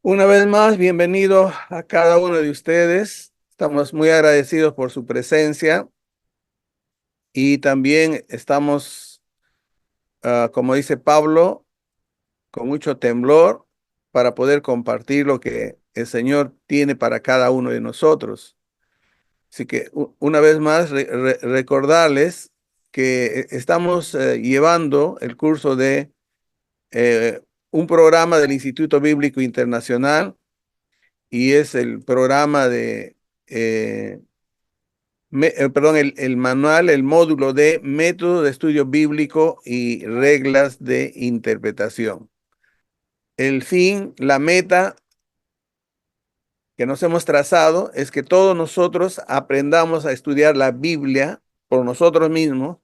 Una vez más, bienvenido a cada uno de ustedes. Estamos muy agradecidos por su presencia y también estamos, como dice Pablo, con mucho temblor para poder compartir lo que el Señor tiene para cada uno de nosotros. Así que una vez más, recordarles que estamos llevando el curso de un programa del Instituto Bíblico Internacional y es el programa de, perdón, el manual, el módulo de método de estudio bíblico y reglas de interpretación. El fin, la meta que nos hemos trazado es que todos nosotros aprendamos a estudiar la Biblia por nosotros mismos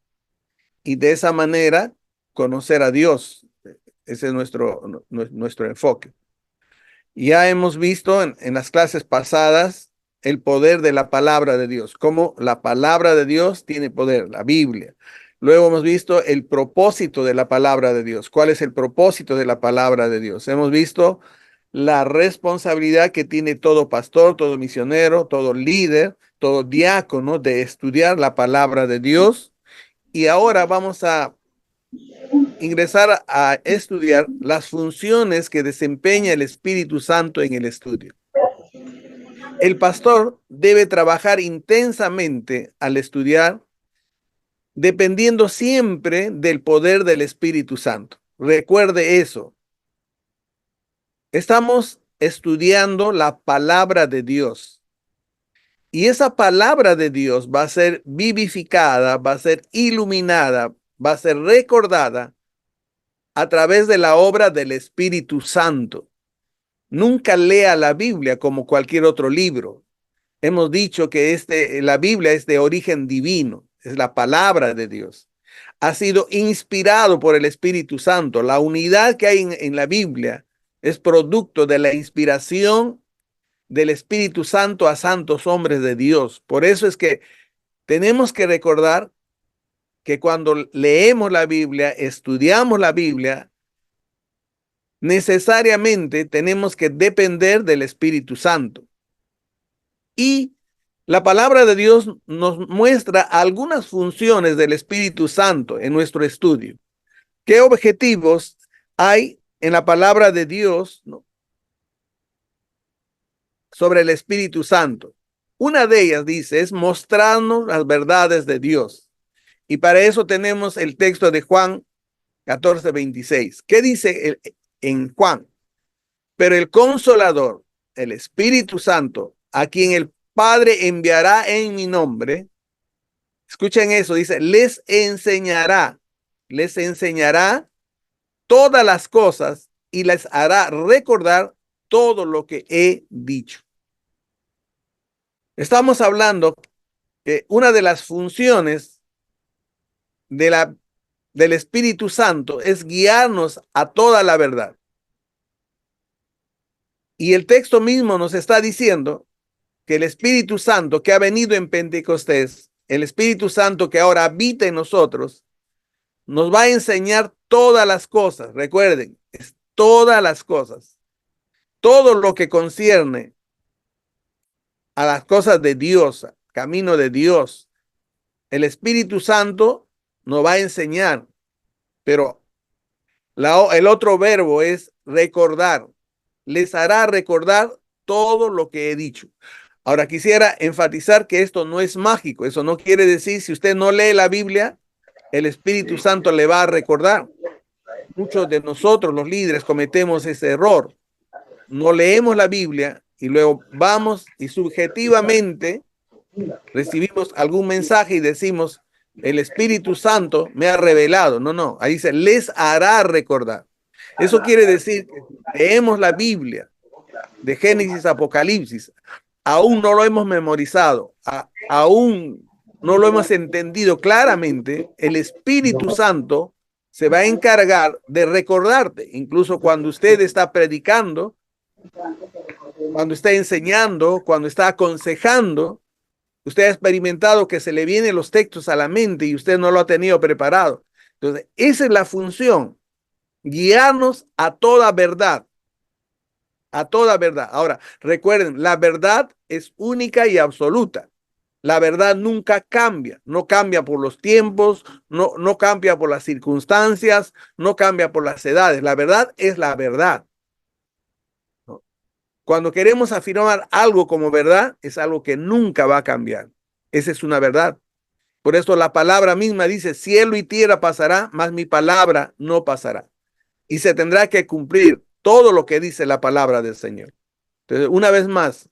y de esa manera conocer a Dios. Ese es nuestro enfoque. Ya hemos visto en las clases pasadas el poder de la palabra de Dios, cómo la palabra de Dios tiene poder, la Biblia. Luego hemos visto el propósito de la palabra de Dios. ¿Cuál es el propósito de la palabra de Dios? Hemos visto la responsabilidad que tiene todo pastor, todo misionero, todo líder, todo diácono de estudiar la palabra de Dios. Y ahora vamos a ingresar a estudiar las funciones que desempeña el Espíritu Santo en el estudio. El pastor debe trabajar intensamente al estudiar, dependiendo siempre del poder del Espíritu Santo. Recuerde eso. Estamos estudiando la palabra de Dios. Y esa palabra de Dios va a ser vivificada, va a ser iluminada, va a ser recordada a través de la obra del Espíritu Santo. Nunca lea la Biblia como cualquier otro libro. Hemos dicho que la Biblia es de origen divino, es la palabra de Dios. Ha sido inspirado por el Espíritu Santo. La unidad que hay en la Biblia es producto de la inspiración del Espíritu Santo a santos hombres de Dios. Por eso es que tenemos que recordar que cuando leemos la Biblia, estudiamos la Biblia, necesariamente tenemos que depender del Espíritu Santo. Y la palabra de Dios nos muestra algunas funciones del Espíritu Santo en nuestro estudio. ¿Qué objetivos hay en la palabra de Dios, ¿no?, sobre el Espíritu Santo? Una de ellas, dice, es mostrarnos las verdades de Dios. Y para eso tenemos el texto de Juan 14:26. ¿Qué dice en Juan? Pero el Consolador, el Espíritu Santo, a quien el Padre enviará en mi nombre, escuchen eso, dice, les enseñará todas las cosas y les hará recordar todo lo que he dicho. Estamos hablando que una de las funciones del Espíritu Santo es guiarnos a toda la verdad. Y el texto mismo nos está diciendo que el Espíritu Santo que ha venido en Pentecostés, el Espíritu Santo que ahora habita en nosotros, nos va a enseñar todas las cosas. Recuerden, es todas las cosas. Todo lo que concierne a las cosas de Dios, camino de Dios. El Espíritu Santo nos va a enseñar, pero el otro verbo es recordar. Les hará recordar todo lo que he dicho. Ahora quisiera enfatizar que esto no es mágico. Eso no quiere decir, si usted no lee la Biblia, el Espíritu Santo le va a recordar. Muchos de nosotros, los líderes, cometemos ese error. No leemos la Biblia y luego vamos y subjetivamente recibimos algún mensaje y decimos, el Espíritu Santo me ha revelado. No, no, ahí dice, les hará recordar. Eso quiere decir que si leemos la Biblia de Génesis a Apocalipsis, aún no lo hemos memorizado, aún no lo hemos entendido claramente, el Espíritu Santo se va a encargar de recordarte, incluso cuando usted está predicando, cuando está enseñando, cuando está aconsejando. Usted ha experimentado que se le vienen los textos a la mente y usted no lo ha tenido preparado. Entonces, esa es la función, guiarnos a toda verdad, a toda verdad. Ahora, recuerden, la verdad es única y absoluta. La verdad nunca cambia, no cambia por los tiempos, no cambia por las circunstancias, no cambia por las edades. La verdad es la verdad. Cuando queremos afirmar algo como verdad, es algo que nunca va a cambiar. Esa es una verdad. Por eso la palabra misma dice, cielo y tierra pasará, mas mi palabra no pasará. Y se tendrá que cumplir todo lo que dice la palabra del Señor. Entonces, una vez más,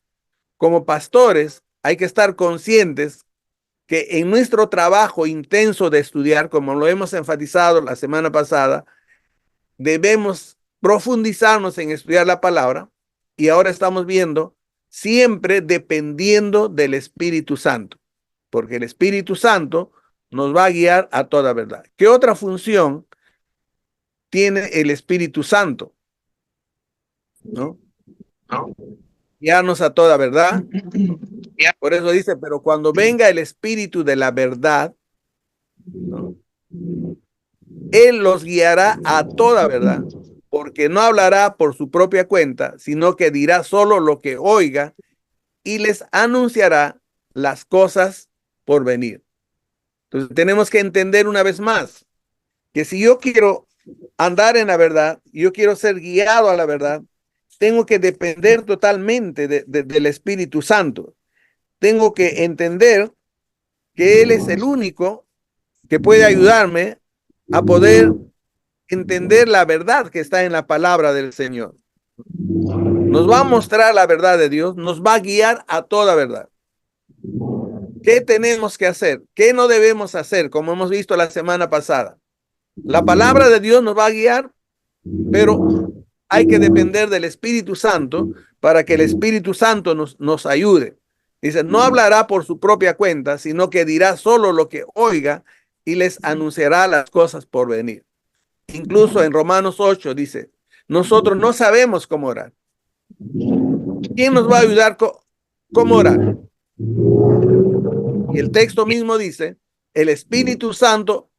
como pastores, hay que estar conscientes que en nuestro trabajo intenso de estudiar, como lo hemos enfatizado la semana pasada, debemos profundizarnos en estudiar la palabra y ahora estamos viendo siempre dependiendo del Espíritu Santo, porque el Espíritu Santo nos va a guiar a toda verdad. ¿Qué otra función tiene el Espíritu Santo? ¿No? Guiarnos a toda verdad. Por eso dice, pero cuando venga el Espíritu de la verdad, ¿no? Él los guiará a toda verdad, porque no hablará por su propia cuenta, sino que dirá solo lo que oiga y les anunciará las cosas por venir. Entonces tenemos que entender una vez más que si yo quiero andar en la verdad, yo quiero ser guiado a la verdad, tengo que depender totalmente del Espíritu Santo. Tengo que entender que Él es el único que puede ayudarme a poder entender la verdad que está en la palabra del Señor. Nos va a mostrar la verdad de Dios, nos va a guiar a toda verdad. ¿Qué tenemos que hacer? ¿Qué no debemos hacer? Como hemos visto la semana pasada. La palabra de Dios nos va a guiar, pero hay que depender del Espíritu Santo para que el Espíritu Santo nos ayude. Dice, no hablará por su propia cuenta, sino que dirá solo lo que oiga y les anunciará las cosas por venir. Incluso en Romanos 8 dice, nosotros no sabemos cómo orar. ¿Quién nos va a ayudar cómo orar? Y el texto mismo dice, el Espíritu Santo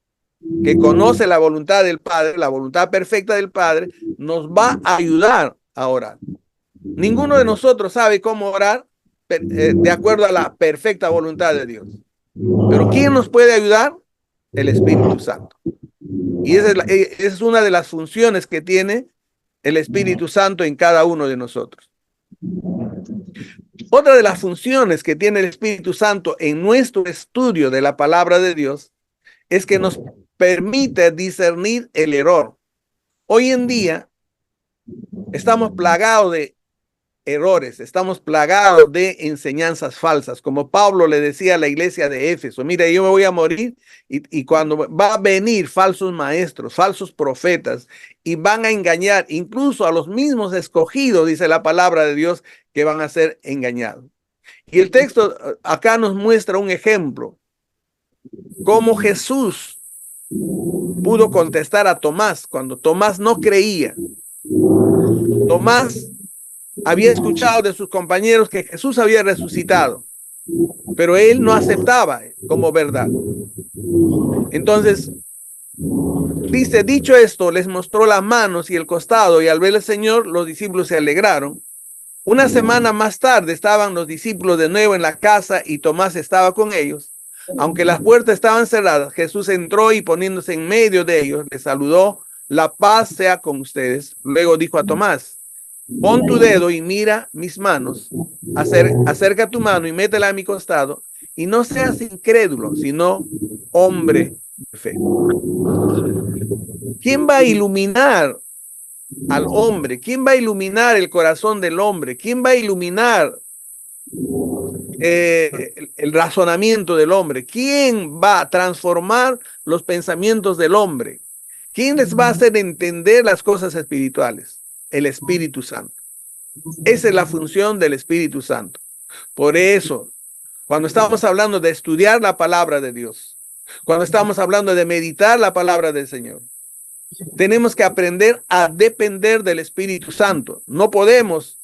que conoce la voluntad del Padre, la voluntad perfecta del Padre, nos va a ayudar a orar. Ninguno de nosotros sabe cómo orar de acuerdo a la perfecta voluntad de Dios. Pero ¿quién nos puede ayudar? El Espíritu Santo. Y esa es una de las funciones que tiene el Espíritu Santo en cada uno de nosotros. Otra de las funciones que tiene el Espíritu Santo en nuestro estudio de la palabra de Dios es que nos permite discernir el error. Hoy en día estamos plagados de errores, estamos plagados de enseñanzas falsas, como Pablo le decía a la iglesia de Éfeso, mira, yo me voy a morir y cuando va a venir falsos maestros, falsos profetas, y van a engañar incluso a los mismos escogidos, dice la palabra de Dios, que van a ser engañados. Y el texto acá nos muestra un ejemplo, cómo Jesús pudo contestar a Tomás cuando Tomás no creía. Tomás había escuchado de sus compañeros que Jesús había resucitado, pero él no aceptaba como verdad. Entonces, dice, dicho esto, les mostró las manos y el costado, y al ver al Señor, los discípulos se alegraron. Una semana más tarde estaban los discípulos de nuevo en la casa y Tomás estaba con ellos. Aunque las puertas estaban cerradas, Jesús entró y poniéndose en medio de ellos, les saludó, la paz sea con ustedes. Luego dijo a Tomás, pon tu dedo y mira mis manos, acerca tu mano y métela a mi costado, y no seas incrédulo, sino hombre Perfecto. ¿Quién va a iluminar al hombre? ¿Quién va a iluminar el corazón del hombre? ¿Quién va a iluminar el razonamiento del hombre? ¿Quién va a transformar los pensamientos del hombre? ¿Quién les va a hacer entender las cosas espirituales? El Espíritu Santo. Esa es la función del Espíritu Santo. Por eso, cuando estamos hablando de estudiar la palabra de Dios, cuando estamos hablando de meditar la palabra del Señor, tenemos que aprender a depender del Espíritu Santo. No podemos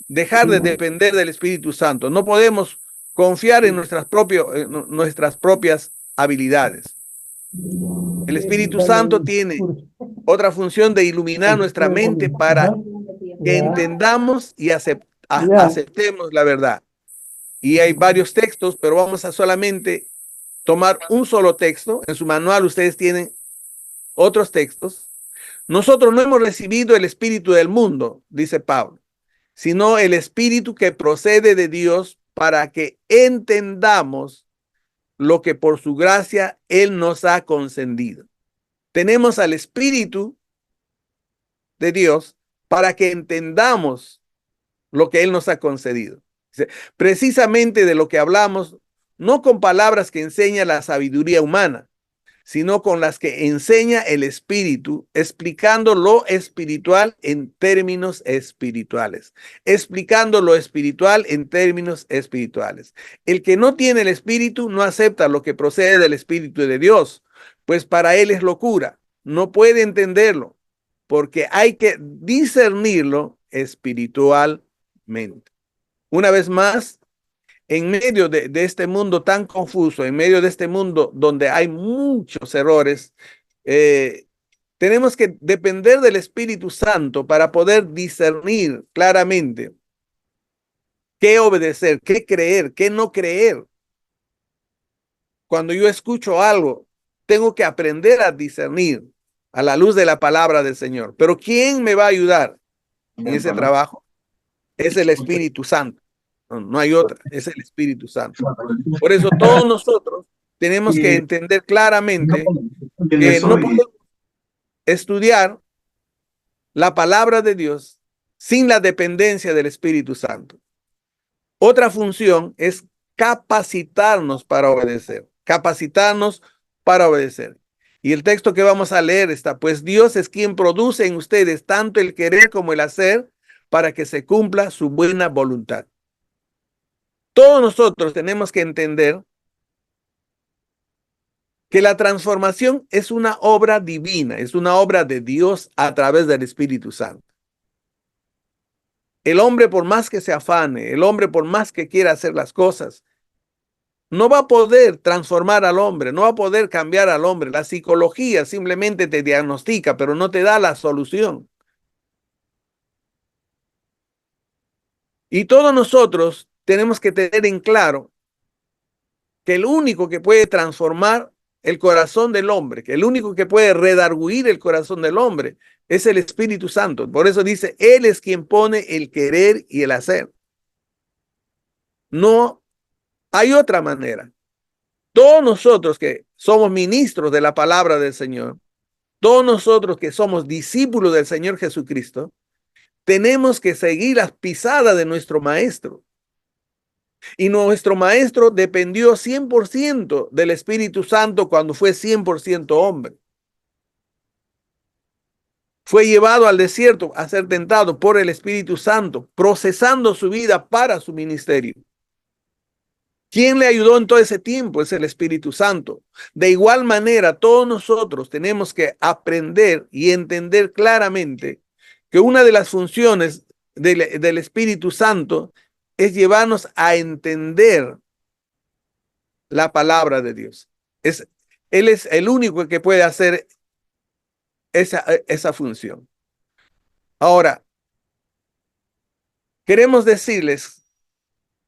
dejar de depender del Espíritu Santo. No podemos confiar en nuestras propias habilidades. El Espíritu Santo tiene otra función de iluminar nuestra mente para que entendamos y aceptemos la verdad. Y hay varios textos, pero vamos a solamente tomar un solo texto. En su manual ustedes tienen otros textos. Nosotros no hemos recibido el espíritu del mundo, dice Pablo, sino el espíritu que procede de Dios para que entendamos lo que por su gracia Él nos ha concedido. Tenemos al espíritu de Dios para que entendamos lo que Él nos ha concedido. Precisamente de lo que hablamos, no con palabras que enseña la sabiduría humana, sino con las que enseña el Espíritu, explicando lo espiritual en términos espirituales, explicando lo espiritual en términos espirituales. El que no tiene el Espíritu no acepta lo que procede del Espíritu de Dios, pues para él es locura, no puede entenderlo, porque hay que discernirlo espiritualmente. Una vez más, en medio de este mundo tan confuso, en medio de este mundo donde hay muchos errores, tenemos que depender del Espíritu Santo para poder discernir claramente qué obedecer, qué creer, qué no creer. Cuando yo escucho algo, tengo que aprender a discernir a la luz de la palabra del Señor. Pero ¿quién me va a ayudar en ese trabajo? Es el Espíritu Santo. No hay otra, es el Espíritu Santo. Por eso todos nosotros tenemos que entender claramente que no podemos estudiar la palabra de Dios sin la dependencia del Espíritu Santo. Otra función es capacitarnos para obedecer, capacitarnos para obedecer. Y el texto que vamos a leer está, pues Dios es quien produce en ustedes tanto el querer como el hacer para que se cumpla su buena voluntad. Todos nosotros tenemos que entender que la transformación es una obra divina, es una obra de Dios a través del Espíritu Santo. El hombre, por más que se afane, el hombre, por más que quiera hacer las cosas, no va a poder transformar al hombre, no va a poder cambiar al hombre. La psicología simplemente te diagnostica, pero no te da la solución. Y todos nosotros tenemos que tener en claro que el único que puede transformar el corazón del hombre, que el único que puede redarguir el corazón del hombre es el Espíritu Santo. Por eso dice, Él es quien pone el querer y el hacer. No hay otra manera. Todos nosotros que somos ministros de la palabra del Señor, todos nosotros que somos discípulos del Señor Jesucristo, tenemos que seguir las pisadas de nuestro Maestro. Y nuestro Maestro dependió 100% del Espíritu Santo cuando fue 100% hombre. Fue llevado al desierto a ser tentado por el Espíritu Santo, procesando su vida para su ministerio. ¿Quién le ayudó en todo ese tiempo? Es el Espíritu Santo. De igual manera, todos nosotros tenemos que aprender y entender claramente que una de las funciones del Espíritu Santo es llevarnos a entender la palabra de Dios. Él es el único que puede hacer esa función. Ahora, queremos decirles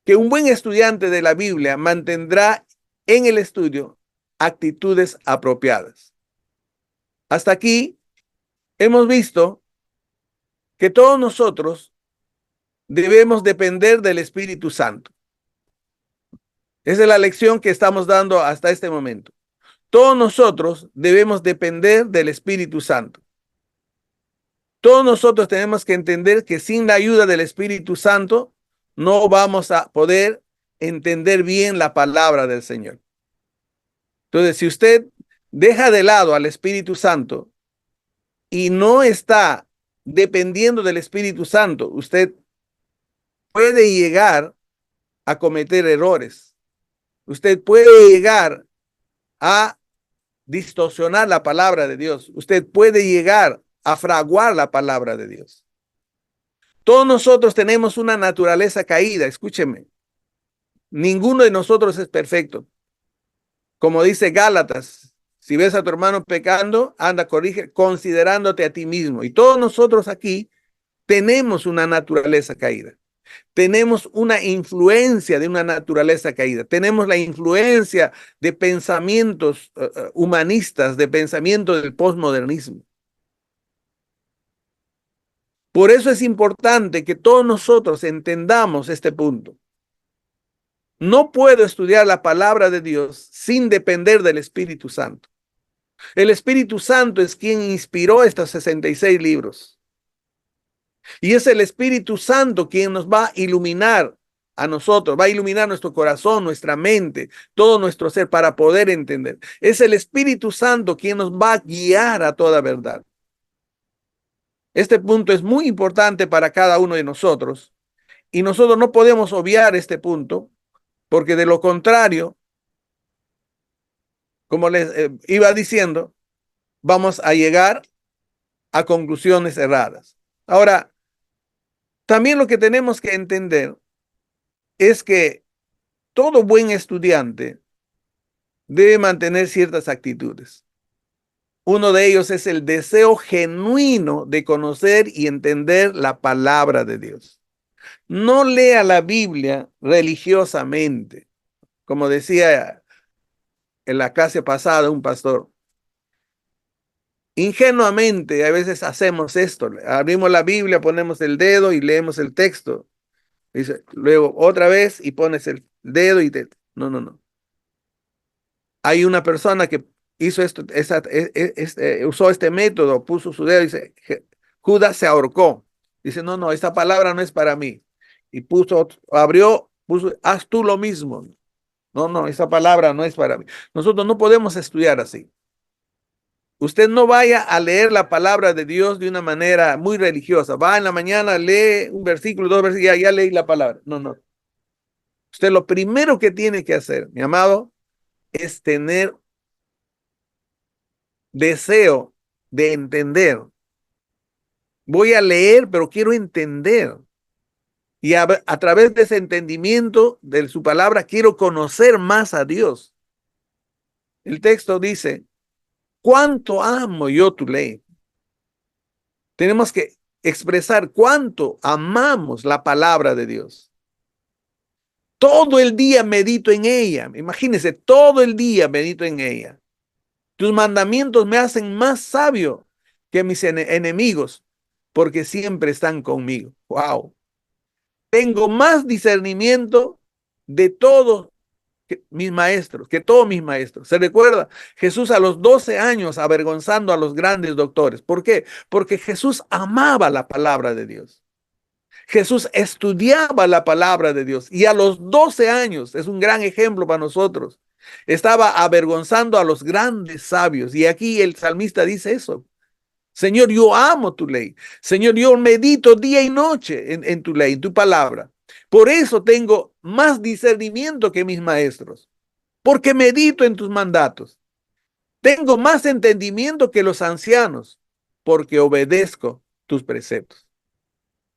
que un buen estudiante de la Biblia mantendrá en el estudio actitudes apropiadas. Hasta aquí hemos visto que todos nosotros debemos depender del Espíritu Santo. Esa es la lección que estamos dando hasta este momento. todos nosotros debemos depender del Espíritu Santo. Todos nosotros tenemos que entender que sin la ayuda del Espíritu Santo no vamos a poder entender bien la palabra del Señor. Entonces, si usted deja de lado al Espíritu Santo y no está dependiendo del Espíritu Santo, usted puede llegar a cometer errores. Usted puede llegar a distorsionar la palabra de Dios. Usted puede llegar a fraguar la palabra de Dios. Todos nosotros tenemos una naturaleza caída, escúcheme. Ninguno de nosotros es perfecto. Como dice Gálatas, si ves a tu hermano pecando, anda, corrige, considerándote a ti mismo. Y todos nosotros aquí tenemos una naturaleza caída. Tenemos una influencia de una naturaleza caída. Tenemos la influencia de pensamientos humanistas, de pensamiento del posmodernismo. Por eso es importante que todos nosotros entendamos este punto. No puedo estudiar la palabra de Dios sin depender del Espíritu Santo. El Espíritu Santo es quien inspiró estos 66 libros. Y es el Espíritu Santo quien nos va a iluminar a nosotros, va a iluminar nuestro corazón, nuestra mente, todo nuestro ser para poder entender. Es el Espíritu Santo quien nos va a guiar a toda verdad. Este punto es muy importante para cada uno de nosotros y nosotros no podemos obviar este punto porque de lo contrario, como les iba diciendo, vamos a llegar a conclusiones erradas. Ahora, también lo que tenemos que entender es que todo buen estudiante debe mantener ciertas actitudes. Uno de ellos es el deseo genuino de conocer y entender la palabra de Dios. No lea la Biblia religiosamente, como decía en la clase pasada un pastor. Ingenuamente a veces hacemos esto, abrimos la Biblia, ponemos el dedo y leemos el texto. Dice, luego otra vez y pones el dedo y te... No, no, no. Hay una persona que hizo esto, usó este método, puso su dedo y dice, Judas se ahorcó. Dice, no, no, esta palabra no es para mí. Y puso, abrió, puso, haz tú lo mismo. No, no, esa palabra no es para mí. Nosotros no podemos estudiar así. Usted no vaya a leer la palabra de Dios de una manera muy religiosa. Va en la mañana, lee un versículo, dos versículos, ya leí la palabra. No, no. Usted lo primero que tiene que hacer, mi amado, es tener deseo de entender. Voy a leer, pero quiero entender. Y a través de ese entendimiento de su palabra, quiero conocer más a Dios. El texto dice, ¿cuánto amo yo tu ley? Tenemos que expresar cuánto amamos la palabra de Dios. Todo el día medito en ella. Imagínense, todo el día medito en ella. Tus mandamientos me hacen más sabio que mis enemigos, porque siempre están conmigo. Wow. Tengo más discernimiento de todos mis maestros, que todos mis maestros. ¿Se recuerda? Jesús a los 12 años avergonzando a los grandes doctores. ¿Por qué? Porque Jesús amaba la palabra de Dios. Jesús estudiaba la palabra de Dios y a los 12 años, es un gran ejemplo para nosotros, estaba avergonzando a los grandes sabios. Y aquí el salmista dice eso. Señor, yo amo tu ley. Señor, yo medito día y noche en tu ley, en tu palabra. Por eso tengo más discernimiento que mis maestros, porque medito en tus mandatos. Tengo más entendimiento que los ancianos, porque obedezco tus preceptos.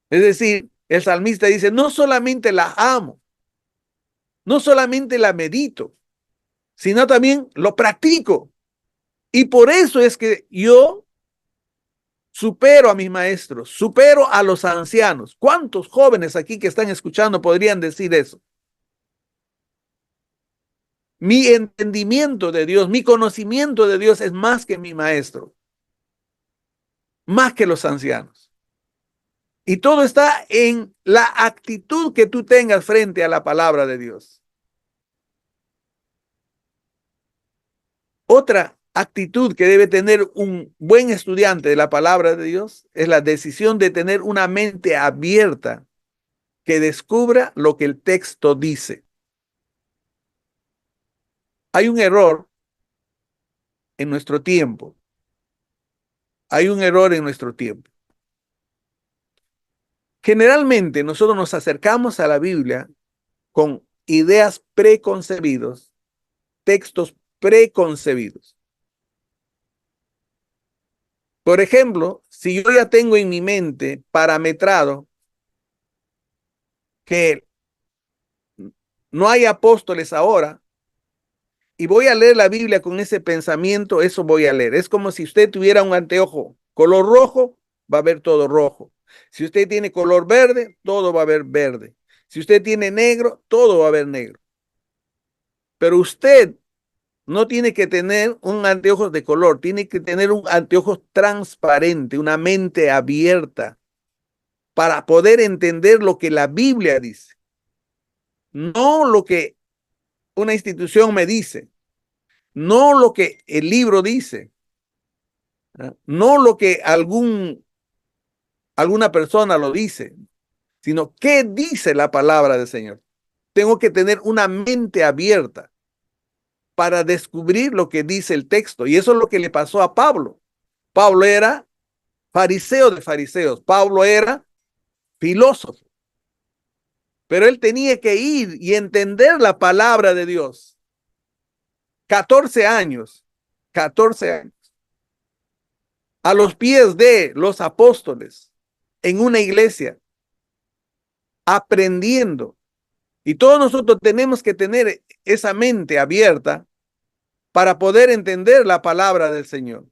Es decir, el salmista dice, no solamente la amo, no solamente la medito, sino también lo practico. Y por eso es que yo supero a mis maestros, supero a los ancianos. ¿Cuántos jóvenes aquí que están escuchando podrían decir eso? Mi entendimiento de Dios, mi conocimiento de Dios es más que mi maestro, más que los ancianos. Y todo está en la actitud que tú tengas frente a la palabra de Dios. Otra actitud que debe tener un buen estudiante de la palabra de Dios es la decisión de tener una mente abierta que descubra lo que el texto dice. Hay un error en nuestro tiempo. Hay un error en nuestro tiempo. Generalmente nosotros nos acercamos a la Biblia con ideas preconcebidas, textos preconcebidos. Por ejemplo, si yo ya tengo en mi mente parametrado que no hay apóstoles ahora y voy a leer la Biblia con ese pensamiento, eso voy a leer. Es como si usted tuviera un anteojo color rojo, va a ver todo rojo. Si usted tiene color verde, todo va a ver verde. Si usted tiene negro, todo va a ver negro. Pero usted no tiene que tener un anteojos de color, tiene que tener un anteojos transparente, una mente abierta para poder entender lo que la Biblia dice, no lo que una institución me dice, no lo que el libro dice, no lo que alguna persona lo dice, sino qué dice la palabra del Señor. Tengo que tener una mente abierta para descubrir lo que dice el texto. Y eso es lo que le pasó a Pablo. Pablo era fariseo de fariseos. Pablo era filósofo. Pero él tenía que ir y entender la palabra de Dios. 14 años. 14 años. A los pies de los apóstoles. En una iglesia. Aprendiendo. Y todos nosotros tenemos que tener esa mente abierta para poder entender la palabra del Señor.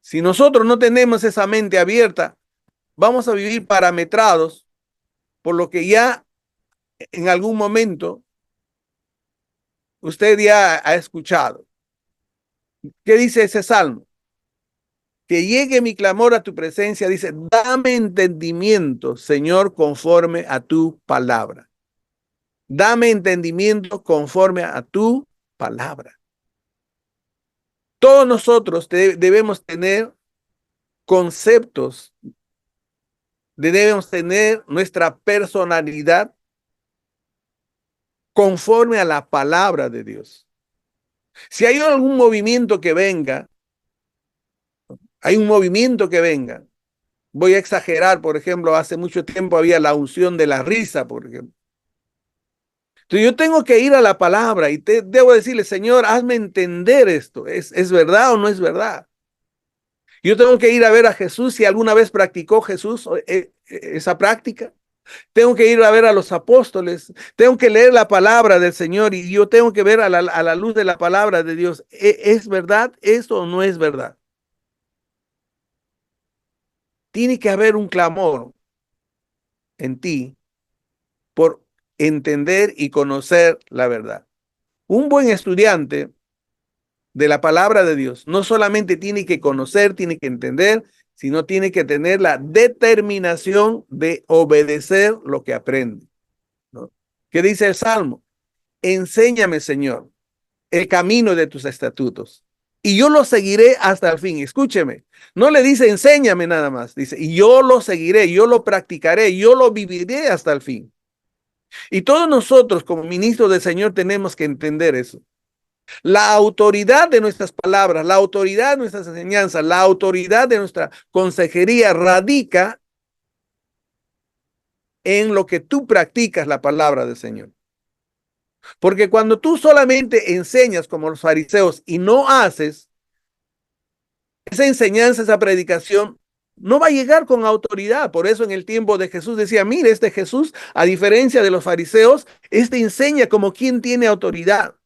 Si nosotros no tenemos esa mente abierta, vamos a vivir parametrados por lo que ya en algún momento usted ya ha escuchado. ¿Qué dice ese salmo? Que llegue mi clamor a tu presencia, dice, dame entendimiento, Señor, conforme a tu palabra. Dame entendimiento conforme a tu palabra. Todos nosotros debemos tener conceptos, debemos tener nuestra personalidad conforme a la palabra de Dios. Si hay algún movimiento que venga, voy a exagerar, por ejemplo, hace mucho tiempo había la unción de la risa, por ejemplo. Entonces yo tengo que ir a la palabra y debo decirle, Señor, hazme entender esto. ¿Es verdad o no es verdad? Yo tengo que ir a ver a Jesús si alguna vez practicó Jesús esa práctica. Tengo que ir a ver a los apóstoles. Tengo que leer la palabra del Señor y yo tengo que ver a la luz de la palabra de Dios. ¿Es verdad esto o no es verdad? Tiene que haber un clamor en ti por entender y conocer la verdad. Un buen estudiante de la palabra de Dios no solamente tiene que conocer, tiene que entender, sino tiene que tener la determinación de obedecer lo que aprende, ¿no? ¿Qué dice el Salmo? Enséñame, Señor, el camino de tus estatutos y yo lo seguiré hasta el fin. Escúcheme, no le dice enséñame nada más, dice y yo lo seguiré, yo lo practicaré, yo lo viviré hasta el fin. Y todos nosotros como ministros del Señor tenemos que entender eso. La autoridad de nuestras palabras, la autoridad de nuestras enseñanzas, la autoridad de nuestra consejería radica en lo que tú practicas la palabra del Señor. Porque cuando tú solamente enseñas como los fariseos y no haces, esa enseñanza, esa predicación, no va a llegar con autoridad. Por eso en el tiempo de Jesús decía, mire, este Jesús, a diferencia de los fariseos, este enseña como quien tiene autoridad.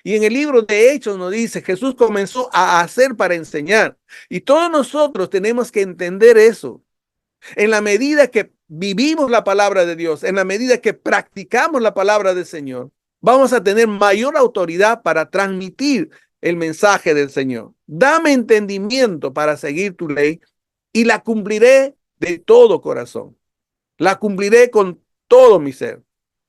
Y en el libro de Hechos nos dice, Jesús comenzó a hacer para enseñar. Y todos nosotros tenemos que entender eso. En la medida que vivimos la palabra de Dios, en la medida que practicamos la palabra del Señor, vamos a tener mayor autoridad para transmitir el mensaje del Señor. Dame entendimiento para seguir tu ley y la cumpliré de todo corazón. La cumpliré con todo mi ser.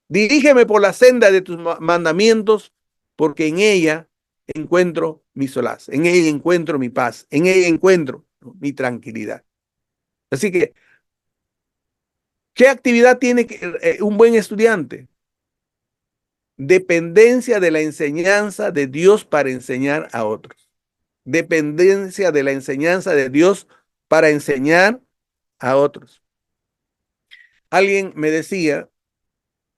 Dirígeme por la senda de tus mandamientos, porque en ella encuentro mi solaz, en ella encuentro mi paz, en ella encuentro mi tranquilidad. Así que, ¿qué actividad tiene un buen estudiante? Dependencia de la enseñanza de Dios para enseñar a otros. Dependencia de la enseñanza de Dios para enseñar a otros. Alguien me decía,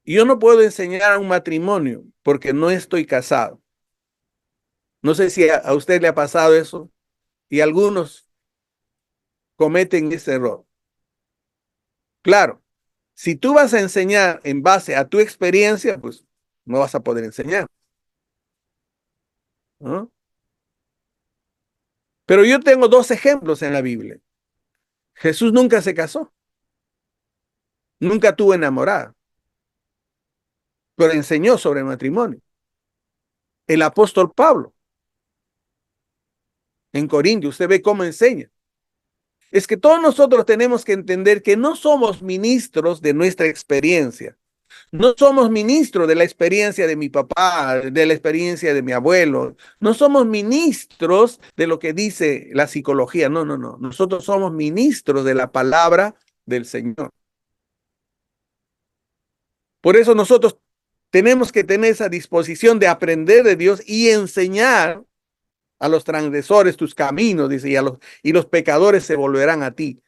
yo no puedo enseñar a un matrimonio porque no estoy casado. No sé si a usted le ha pasado eso y algunos cometen ese error. Claro, si tú vas a enseñar en base a tu experiencia, pues no vas a poder enseñar, ¿no? Pero yo tengo dos ejemplos en la Biblia. Jesús nunca se casó, nunca tuvo enamorada, pero enseñó sobre el matrimonio. El apóstol Pablo en Corintios, usted ve cómo enseña. Es que todos nosotros tenemos que entender que no somos ministros de nuestra experiencia. No somos ministros de la experiencia de mi papá, de la experiencia de mi abuelo. No somos ministros de lo que dice la psicología. No, no, no. Nosotros somos ministros de la palabra del Señor. Por eso nosotros tenemos que tener esa disposición de aprender de Dios y enseñar a los transgresores tus caminos, dice, y los pecadores se volverán a ti.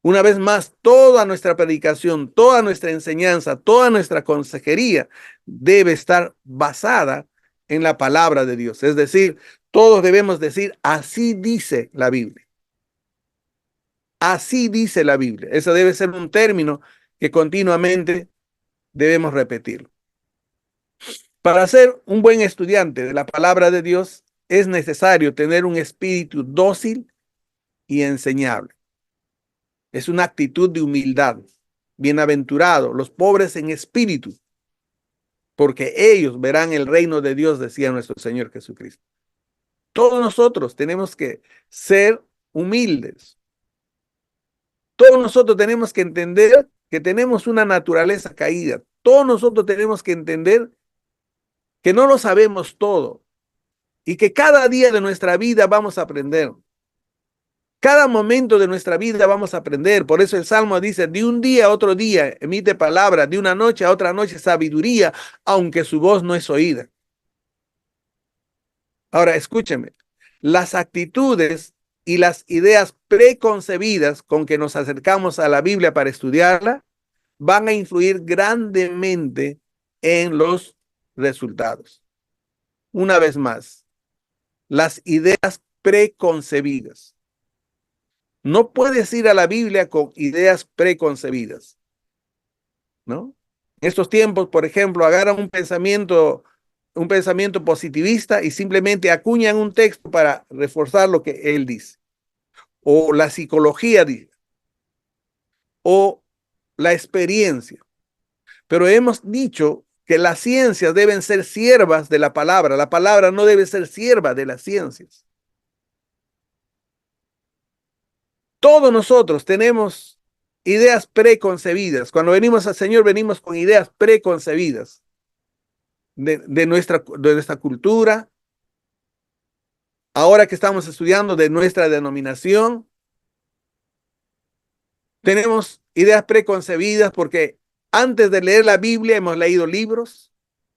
Una vez más, toda nuestra predicación, toda nuestra enseñanza, toda nuestra consejería debe estar basada en la palabra de Dios. Es decir, todos debemos decir, así dice la Biblia. Así dice la Biblia. Ese debe ser un término que continuamente debemos repetir. Para ser un buen estudiante de la palabra de Dios, es necesario tener un espíritu dócil y enseñable. Es una actitud de humildad. Bienaventurados los pobres en espíritu, porque ellos verán el reino de Dios, decía nuestro Señor Jesucristo. Todos nosotros tenemos que ser humildes. Todos nosotros tenemos que entender que tenemos una naturaleza caída. Todos nosotros tenemos que entender que no lo sabemos todo y que cada día de nuestra vida vamos a aprender. Cada momento de nuestra vida vamos a aprender. Por eso el Salmo dice, de un día a otro día emite palabra, de una noche a otra noche sabiduría, aunque su voz no es oída. Ahora, escúcheme, las actitudes y las ideas preconcebidas con que nos acercamos a la Biblia para estudiarla van a influir grandemente en los resultados. Una vez más, las ideas preconcebidas. No puedes ir a la Biblia con ideas preconcebidas, ¿no? En estos tiempos, por ejemplo, agarran un pensamiento positivista y simplemente acuñan un texto para reforzar lo que él dice. O la psicología dice, o la experiencia. Pero hemos dicho que las ciencias deben ser siervas de la palabra no debe ser sierva de las ciencias. Todos nosotros tenemos ideas preconcebidas. Cuando venimos al Señor, venimos con ideas preconcebidas de nuestra cultura. Ahora que estamos estudiando de nuestra denominación, tenemos ideas preconcebidas porque antes de leer la Biblia hemos leído libros,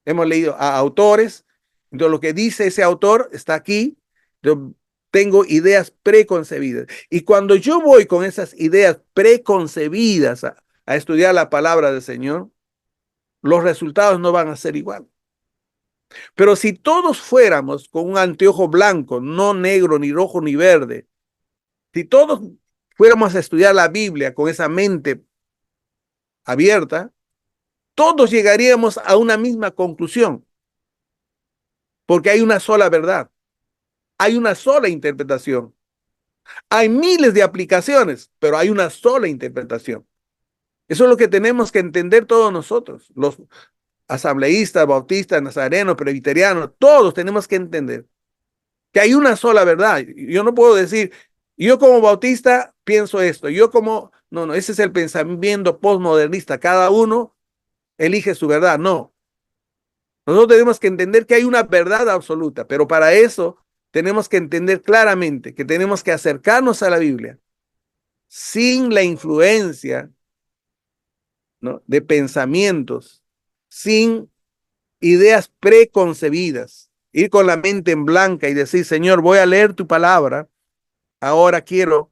hemos leído a autores. Entonces lo que dice ese autor está aquí. Yo tengo ideas preconcebidas. Y cuando yo voy con esas ideas preconcebidas a estudiar la palabra del Señor, los resultados no van a ser igual. Pero si todos fuéramos con un anteojo blanco, no negro, ni rojo, ni verde, si todos fuéramos a estudiar la Biblia con esa mente abierta, todos llegaríamos a una misma conclusión, porque hay una sola verdad, hay una sola interpretación. Hay miles de aplicaciones, pero hay una sola interpretación. Eso es lo que tenemos que entender todos nosotros, los asambleístas, bautistas, nazarenos, presbiterianos, todos tenemos que entender que hay una sola verdad. Yo no puedo decir, yo como bautista pienso esto, yo como, no, ese es el pensamiento postmodernista, cada uno elige su verdad, no. Nosotros tenemos que entender que hay una verdad absoluta, pero para eso tenemos que entender claramente que tenemos que acercarnos a la Biblia sin la influencia, ¿no?, de pensamientos, sin ideas preconcebidas, ir con la mente en blanca y decir, Señor, voy a leer tu palabra, ahora quiero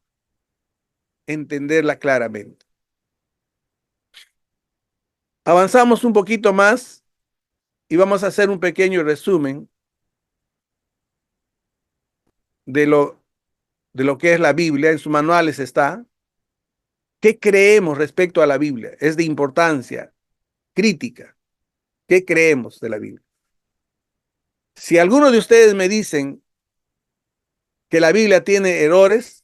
entenderla claramente. Avanzamos un poquito más y vamos a hacer un pequeño resumen de lo que es la Biblia. En sus manuales está. ¿Qué creemos respecto a la Biblia? Es de importancia crítica. ¿Qué creemos de la Biblia? Si alguno de ustedes me dicen que la Biblia tiene errores,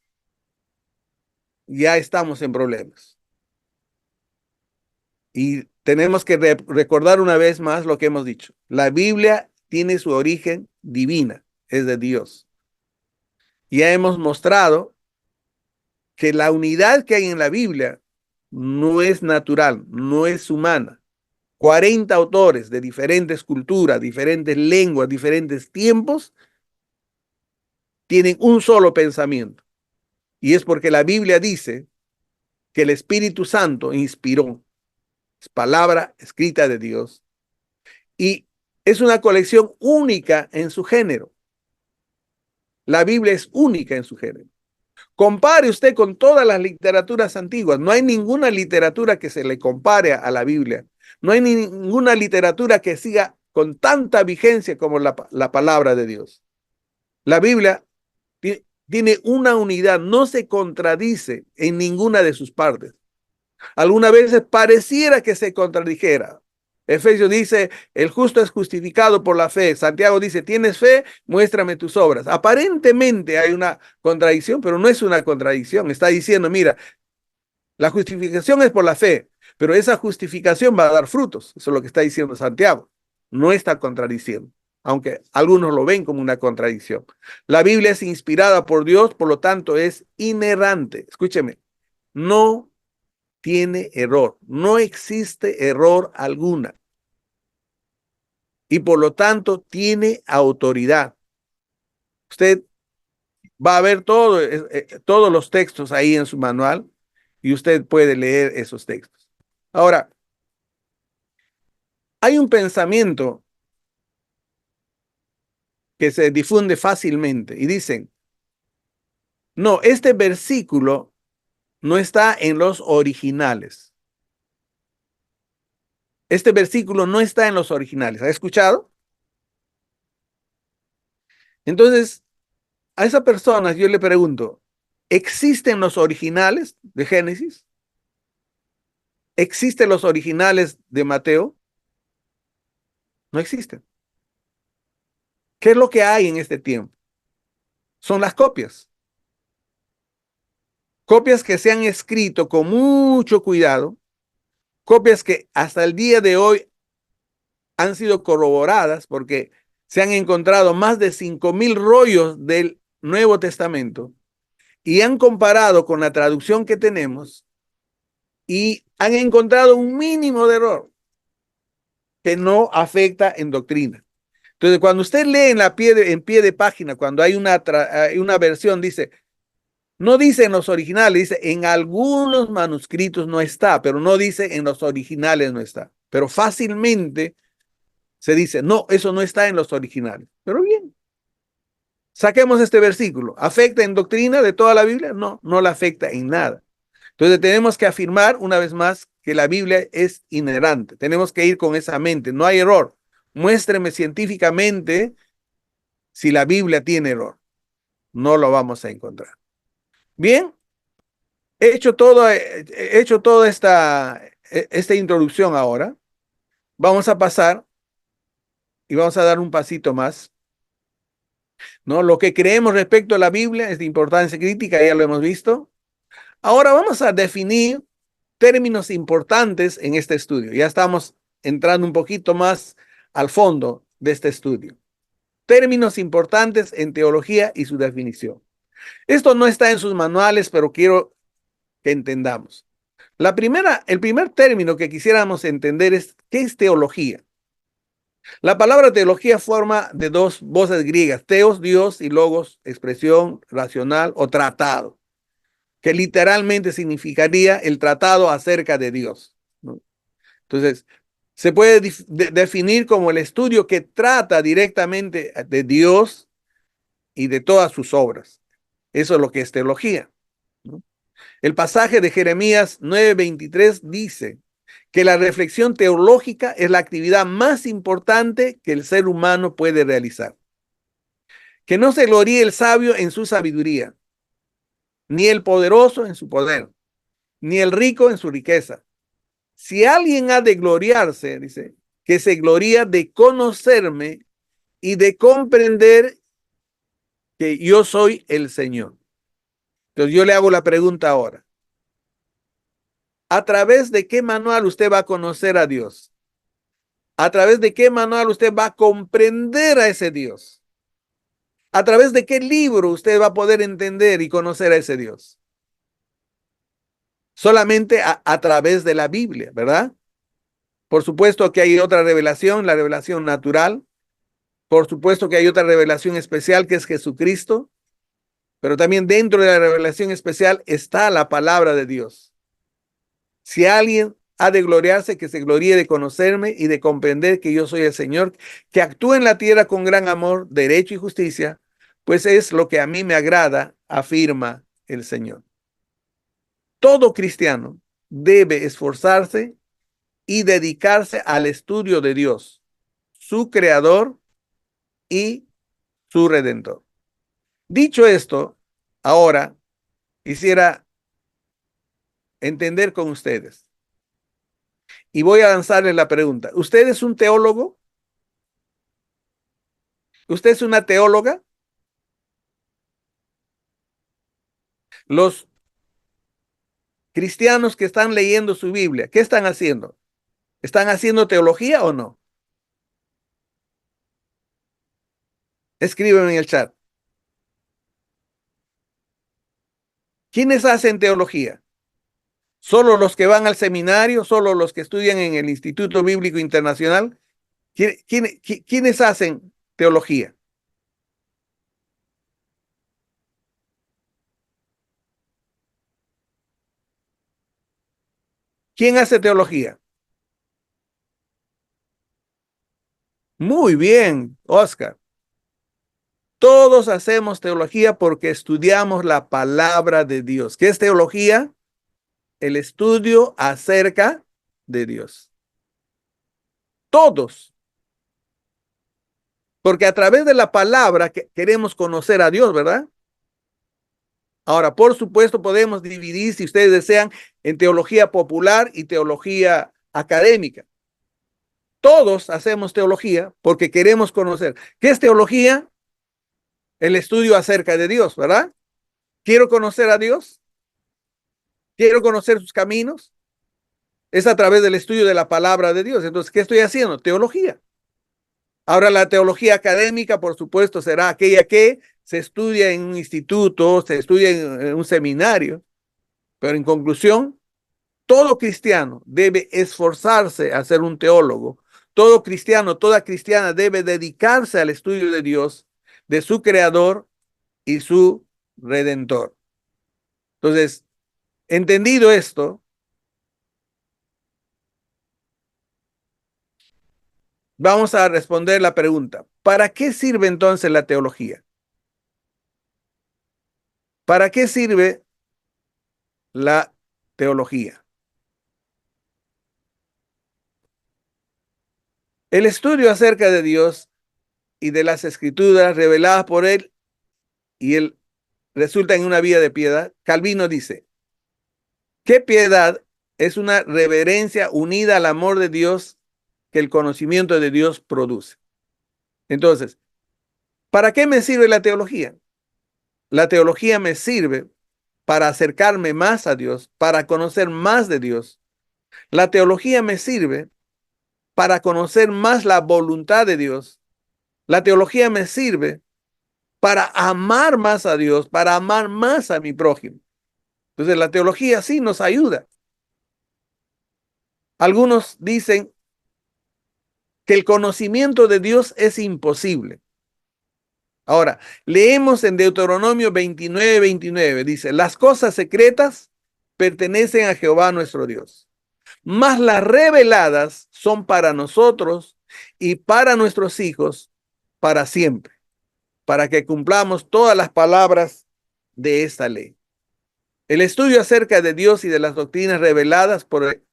ya estamos en problemas. Y tenemos que recordar una vez más lo que hemos dicho. La Biblia tiene su origen divina, es de Dios. Ya hemos mostrado que la unidad que hay en la Biblia no es natural, no es humana. 40 autores de diferentes culturas, diferentes lenguas, diferentes tiempos, tienen un solo pensamiento. Y es porque la Biblia dice que el Espíritu Santo inspiró. Es palabra escrita de Dios. Y es una colección única en su género. La Biblia es única en su género. Compare usted con todas las literaturas antiguas. No hay ninguna literatura que se le compare a la Biblia. No hay ninguna literatura que siga con tanta vigencia como la palabra de Dios. La Biblia tiene una unidad, no se contradice en ninguna de sus partes. Algunas veces pareciera que se contradijera. Efesios dice, el justo es justificado por la fe. Santiago dice, ¿tienes fe? Muéstrame tus obras. Aparentemente hay una contradicción, pero no es una contradicción. Está diciendo, mira, la justificación es por la fe, pero esa justificación va a dar frutos. Eso es lo que está diciendo Santiago. No está contradiciendo, aunque algunos lo ven como una contradicción. La Biblia es inspirada por Dios, por lo tanto es inerrante. Escúcheme, no tiene error, no existe error alguna y por lo tanto tiene autoridad. Usted va a ver todos los textos ahí en su manual y usted puede leer esos textos. Ahora, hay un pensamiento que se difunde fácilmente y dicen, no, este versículo no está en los originales. Este versículo no está en los originales. ¿Ha escuchado? Entonces, a esa persona yo le pregunto, ¿existen los originales de Génesis? ¿Existen los originales de Mateo? No existen. ¿Qué es lo que hay en este tiempo? Son las copias. Copias que se han escrito con mucho cuidado, copias que hasta el día de hoy han sido corroboradas porque se han encontrado más de 5,000 rollos del Nuevo Testamento y han comparado con la traducción que tenemos y han encontrado un mínimo de error que no afecta en doctrina. Entonces, cuando usted lee en pie de página, cuando hay una versión, dice, no dice en los originales, dice en algunos manuscritos no está, pero no dice en los originales no está. Pero fácilmente se dice, no, eso no está en los originales. Pero bien, saquemos este versículo. ¿Afecta en doctrina de toda la Biblia? No, no la afecta en nada. Entonces tenemos que afirmar una vez más que la Biblia es inerrante. Tenemos que ir con esa mente. No hay error. Muéstreme científicamente si la Biblia tiene error. No lo vamos a encontrar. Bien, he hecho toda esta introducción ahora. Vamos a pasar y vamos a dar un pasito más. ¿No? Lo que creemos respecto a la Biblia es de importancia crítica, ya lo hemos visto. Ahora vamos a definir términos importantes en este estudio. Ya estamos entrando un poquito más al fondo de este estudio. Términos importantes en teología y su definición. Esto no está en sus manuales, pero quiero que entendamos. El primer término que quisiéramos entender es ¿qué es teología? La palabra teología forma de dos voces griegas, teos, Dios, y logos, expresión racional o tratado, que literalmente significaría el tratado acerca de Dios, ¿no? Entonces, se puede definir como el estudio que trata directamente de Dios y de todas sus obras. Eso es lo que es teología, ¿no? El pasaje de Jeremías 9:23 dice que la reflexión teológica es la actividad más importante que el ser humano puede realizar. Que no se gloríe el sabio en su sabiduría, ni el poderoso en su poder, ni el rico en su riqueza. Si alguien ha de gloriarse, dice, que se gloría de conocerme y de comprender que yo soy el Señor. Entonces yo le hago la pregunta ahora. ¿A través de qué manual usted va a conocer a Dios? ¿A través de qué manual usted va a comprender a ese Dios? ¿A través de qué libro usted va a poder entender y conocer a ese Dios? Solamente a través de la Biblia, ¿verdad? Por supuesto que hay otra revelación, la revelación natural. Por supuesto que hay otra revelación especial que es Jesucristo, pero también dentro de la revelación especial está la palabra de Dios. Si alguien ha de gloriarse, que se gloríe de conocerme y de comprender que yo soy el Señor, que actúa en la tierra con gran amor, derecho y justicia, pues es lo que a mí me agrada, afirma el Señor. Todo cristiano debe esforzarse y dedicarse al estudio de Dios, su creador y su redentor. Dicho esto, ahora quisiera entender con ustedes y voy a lanzarles la pregunta. ¿Usted es un teólogo? ¿Usted es una teóloga? Los cristianos que están leyendo su Biblia, ¿qué están haciendo? ¿Están haciendo teología o no? Escríbeme en el chat. ¿Quiénes hacen teología? ¿Solo los que van al seminario? ¿Solo los que estudian en el Instituto Bíblico Internacional? ¿Quiénes hacen teología? ¿Quién hace teología? Muy bien, Oscar. Todos hacemos teología porque estudiamos la palabra de Dios. ¿Qué es teología? El estudio acerca de Dios. Todos. Porque a través de la palabra queremos conocer a Dios, ¿verdad? Ahora, por supuesto, podemos dividir, si ustedes desean, en teología popular y teología académica. Todos hacemos teología porque queremos conocer. ¿Qué es teología? El estudio acerca de Dios, ¿verdad? Quiero conocer a Dios, quiero conocer sus caminos. Es a través del estudio de la palabra de Dios. Entonces, ¿qué estoy haciendo? Teología. Ahora, la teología académica, por supuesto, será aquella que se estudia en un instituto, se estudia en un seminario, pero en conclusión, todo cristiano debe esforzarse a ser un teólogo. Todo cristiano, toda cristiana debe dedicarse al estudio de Dios, de su creador y su redentor. Entonces, entendido esto, vamos a responder la pregunta: ¿para qué sirve entonces la teología? ¿Para qué sirve la teología? El estudio acerca de Dios y de las escrituras reveladas por él y él resulta en una vida de piedad. Calvino dice: ¿qué piedad es una reverencia unida al amor de Dios que el conocimiento de Dios produce? Entonces, ¿para qué me sirve la teología? La teología me sirve para acercarme más a Dios, para conocer más de Dios. La teología me sirve para conocer más la voluntad de Dios. La teología me sirve para amar más a Dios, para amar más a mi prójimo. Entonces, la teología sí nos ayuda. Algunos dicen que el conocimiento de Dios es imposible. Ahora, leemos en Deuteronomio 29:29, dice, las cosas secretas pertenecen a Jehová nuestro Dios, mas las reveladas son para nosotros y para nuestros hijos para siempre, para que cumplamos todas las palabras de esta ley. El estudio acerca de Dios y de las doctrinas reveladas por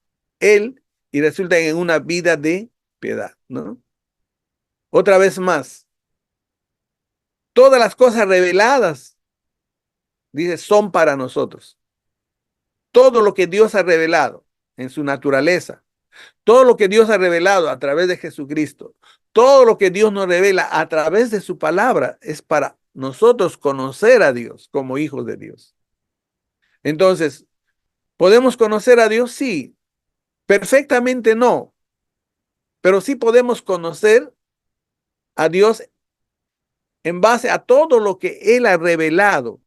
Él y resultan en una vida de piedad, ¿no? Otra vez más, todas las cosas reveladas, dice, son para nosotros. Todo lo que Dios ha revelado en su naturaleza, todo lo que Dios ha revelado a través de Jesucristo, todo lo que Dios nos revela a través de su palabra es para nosotros conocer a Dios como hijos de Dios. Entonces, ¿podemos conocer a Dios? Sí. Perfectamente no, pero sí podemos conocer a Dios en base a todo lo que Él ha revelado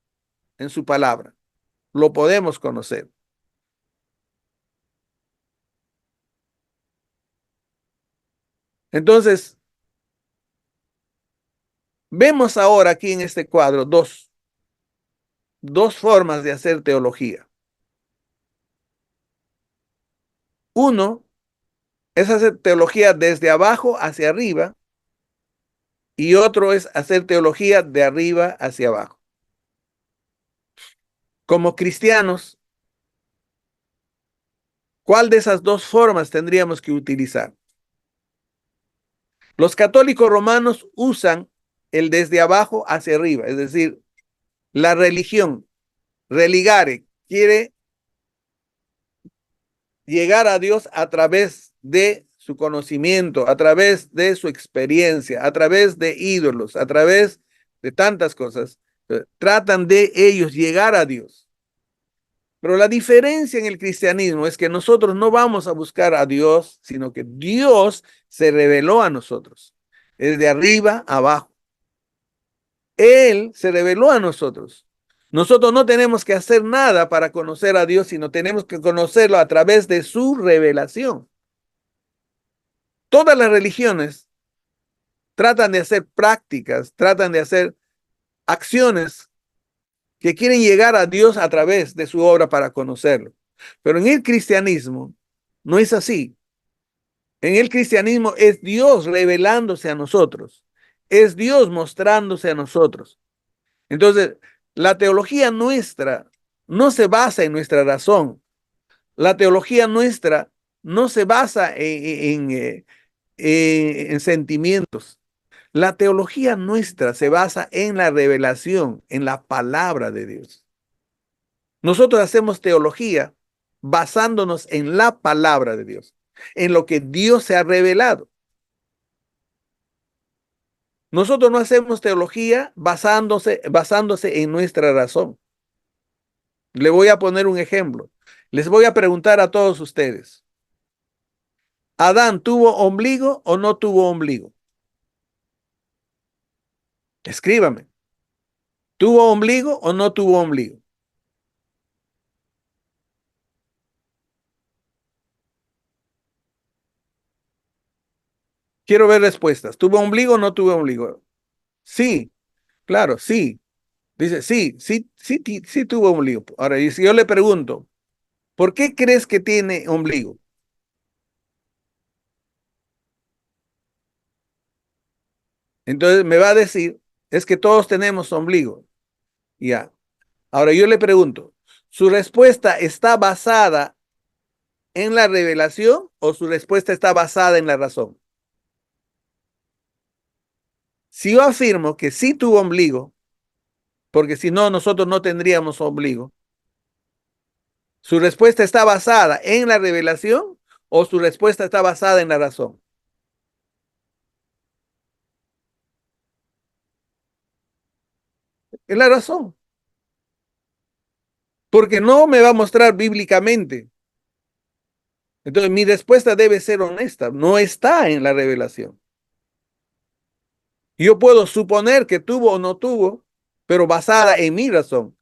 en su palabra. Lo podemos conocer. Entonces, vemos ahora aquí en este cuadro dos formas de hacer teología. Uno es hacer teología desde abajo hacia arriba y otro es hacer teología de arriba hacia abajo. Como cristianos, ¿cuál de esas dos formas tendríamos que utilizar? Los católicos romanos usan el desde abajo hacia arriba, es decir, la religión, religare, quiere llegar a Dios a través de su conocimiento, a través de su experiencia, a través de ídolos, a través de tantas cosas. Tratan de ellos llegar a Dios. Pero la diferencia en el cristianismo es que nosotros no vamos a buscar a Dios, sino que Dios se reveló a nosotros. Es de arriba a abajo. Él se reveló a nosotros. Nosotros no tenemos que hacer nada para conocer a Dios, sino tenemos que conocerlo a través de su revelación. Todas las religiones tratan de hacer prácticas, tratan de hacer acciones que quieren llegar a Dios a través de su obra para conocerlo. Pero en el cristianismo no es así. En el cristianismo es Dios revelándose a nosotros, es Dios mostrándose a nosotros. Entonces, la teología nuestra no se basa en nuestra razón. La teología nuestra no se basa en sentimientos. La teología nuestra se basa en la revelación, en la palabra de Dios. Nosotros hacemos teología basándonos en la palabra de Dios, en lo que Dios se ha revelado. Nosotros no hacemos teología basándose en nuestra razón. Le voy a poner un ejemplo. Les voy a preguntar a todos ustedes. ¿Adán tuvo ombligo o no tuvo ombligo? Escríbame. ¿Tuvo ombligo o no tuvo ombligo? Quiero ver respuestas. ¿Tuvo ombligo o no tuvo ombligo? Sí, claro, sí. Dice, sí tuvo ombligo. Ahora, y si yo le pregunto, ¿por qué crees que tiene ombligo? Entonces me va a decir, es que todos tenemos ombligo. Ya. Ahora yo le pregunto, ¿su respuesta está basada en la revelación o su respuesta está basada en la razón? Si yo afirmo que sí tuvo ombligo, porque si no, nosotros no tendríamos ombligo, ¿su respuesta está basada en la revelación o su respuesta está basada en la razón? En la razón, porque no me va a mostrar bíblicamente. Entonces mi respuesta debe ser honesta, no está en la revelación. Yo puedo suponer que tuvo o no tuvo, pero basada en mi razón.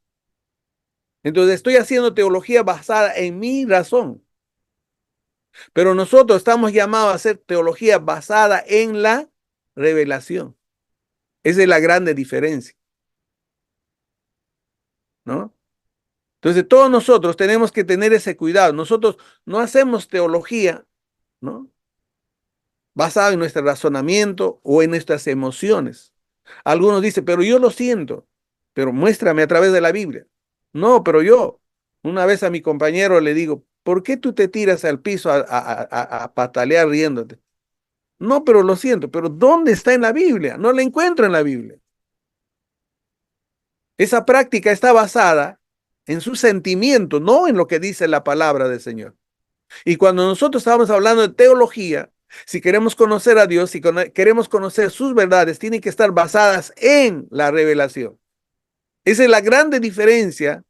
Entonces estoy haciendo teología basada en mi razón. Pero nosotros estamos llamados a hacer teología basada en la revelación. Esa es la grande diferencia, ¿no? Entonces, todos nosotros tenemos que tener ese cuidado. Nosotros no hacemos teología, ¿no?, basada en nuestro razonamiento o en nuestras emociones. Algunos dicen, pero yo lo siento, pero muéstrame a través de la Biblia. No, pero yo, una vez a mi compañero le digo, ¿por qué tú te tiras al piso a patalear riéndote? No, pero lo siento, pero ¿dónde está en la Biblia? No la encuentro en la Biblia. Esa práctica está basada en su sentimiento, no en lo que dice la palabra del Señor. Y cuando nosotros estamos hablando de teología, si queremos conocer a Dios, si queremos conocer sus verdades, tienen que estar basadas en la revelación. Esa es la grande diferencia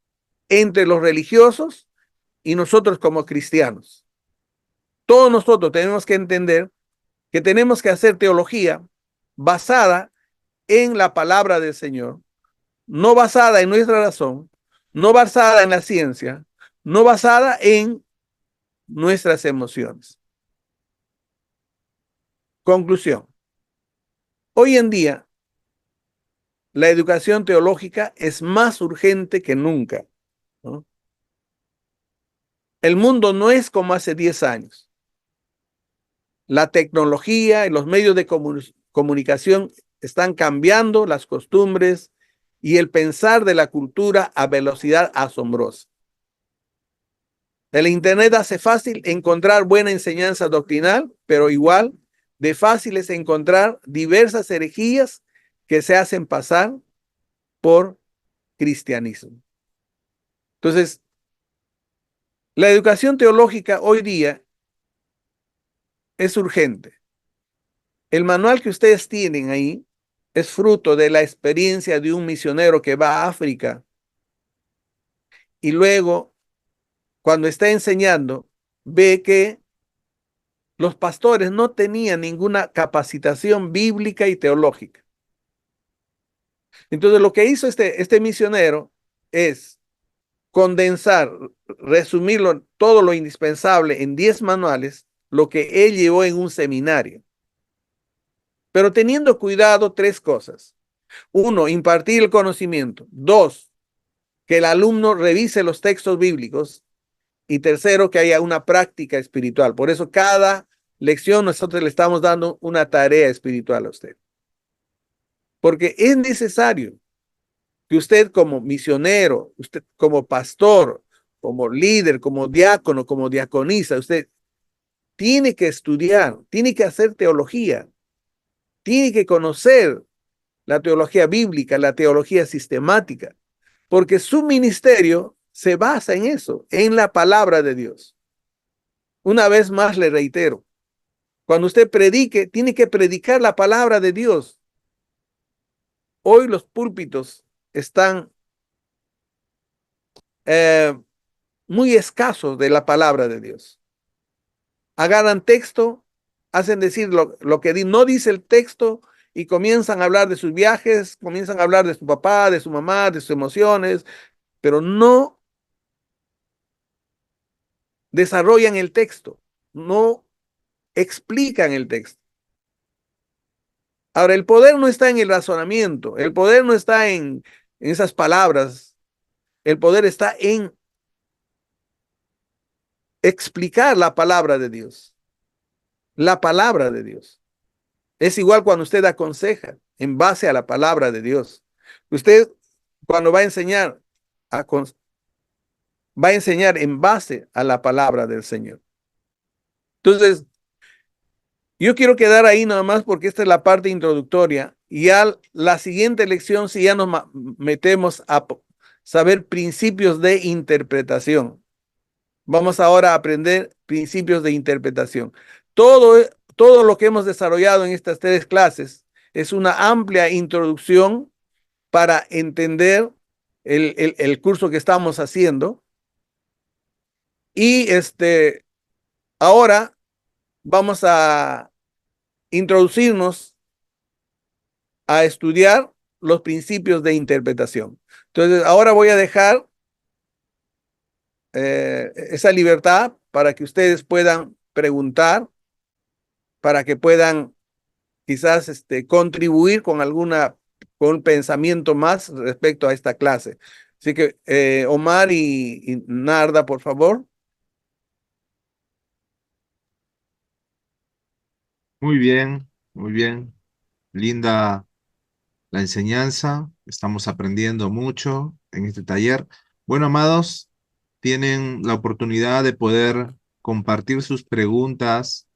entre los religiosos y nosotros como cristianos. Todos nosotros tenemos que entender que tenemos que hacer teología basada en la palabra del Señor, no basada en nuestra razón, no basada en la ciencia, no basada en nuestras emociones. Conclusión. Hoy en día, la educación teológica es más urgente que nunca, ¿no? El mundo no es como hace 10 años. La tecnología y los medios de comunicación están cambiando las costumbres y el pensar de la cultura a velocidad asombrosa. El Internet hace fácil encontrar buena enseñanza doctrinal, pero igual de fácil es encontrar diversas herejías que se hacen pasar por cristianismo. Entonces, la educación teológica hoy día es urgente. El manual que ustedes tienen ahí es fruto de la experiencia de un misionero que va a África y luego, cuando está enseñando, ve que los pastores no tenían ninguna capacitación bíblica y teológica. Entonces, lo que hizo este misionero es condensar, resumirlo todo lo indispensable en 10 manuales, lo que él llevó en un seminario. Pero teniendo cuidado, 3 cosas. 1, impartir el conocimiento. 2, que el alumno revise los textos bíblicos. Y 3, que haya una práctica espiritual. Por eso cada lección nosotros le estamos dando una tarea espiritual a usted. Porque es necesario que usted como misionero, usted como pastor, como líder, como diácono, como diaconisa, usted tiene que estudiar, tiene que hacer teología, tiene que conocer la teología bíblica, la teología sistemática, porque su ministerio se basa en eso, en la palabra de Dios. Una vez más le reitero, cuando usted predique, tiene que predicar la palabra de Dios. Hoy los púlpitos están muy escasos de la palabra de Dios. Agarran texto, hacen decir lo que no dice el texto y comienzan a hablar de sus viajes, comienzan a hablar de su papá, de su mamá, de sus emociones, pero no desarrollan el texto, no explican el texto. Ahora, el poder no está en el razonamiento, el poder no está en esas palabras, el poder está en explicar la palabra de Dios. La palabra de Dios. Es igual cuando usted aconseja en base a la palabra de Dios. Usted cuando va a enseñar, va a enseñar en base a la palabra del Señor. Entonces, yo quiero quedar ahí nada más porque esta es la parte introductoria. Y ya la siguiente lección, si ya nos metemos a saber principios de interpretación. Vamos ahora a aprender principios de interpretación. Todo lo que hemos desarrollado en estas 3 clases es una amplia introducción para entender el curso que estamos haciendo. Y ahora vamos a introducirnos a estudiar los principios de interpretación. Ahora voy a dejar esa libertad para que ustedes puedan preguntar para que puedan quizás contribuir con con un pensamiento más respecto a esta clase. Así que Omar y Narda, por favor. Muy bien, muy bien. Linda la enseñanza. Estamos aprendiendo mucho en este taller. Bueno, amados, tienen la oportunidad de poder compartir sus preguntas.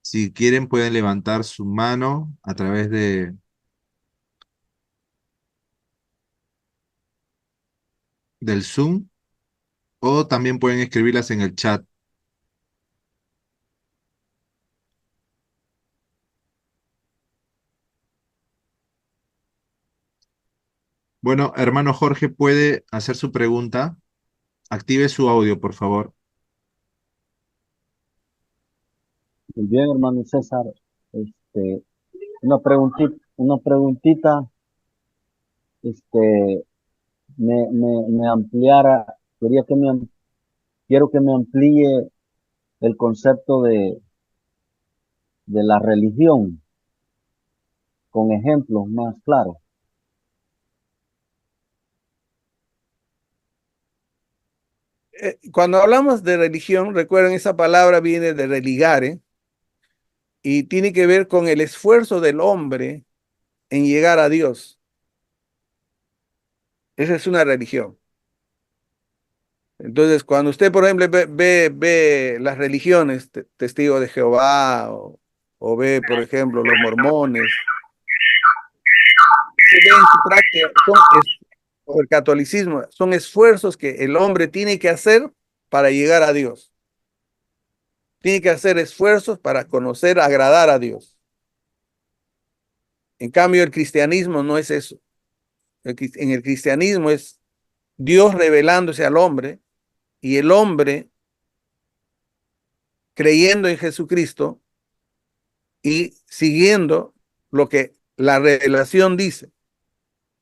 Si quieren, pueden levantar su mano a través del Zoom o también pueden escribirlas en el chat. Bueno, hermano Jorge, puede hacer su pregunta. Active su audio, por favor. Muy bien, hermano César. Una preguntita, este, me ampliara, quiero que me amplíe el concepto de la religión con ejemplos más claros. Cuando hablamos de religión, recuerden, esa palabra viene de religare y tiene que ver con el esfuerzo del hombre en llegar a Dios. Esa es una religión. Entonces, cuando usted, por ejemplo, ve las religiones, Testigo de Jehová, o ve, por ejemplo, los mormones, se ve en su práctica, o el catolicismo, son esfuerzos que el hombre tiene que hacer para llegar a Dios. Tiene que hacer esfuerzos para conocer, agradar a Dios. En cambio, el cristianismo no es eso. En el cristianismo es Dios revelándose al hombre y el hombre creyendo en Jesucristo y siguiendo lo que la revelación dice.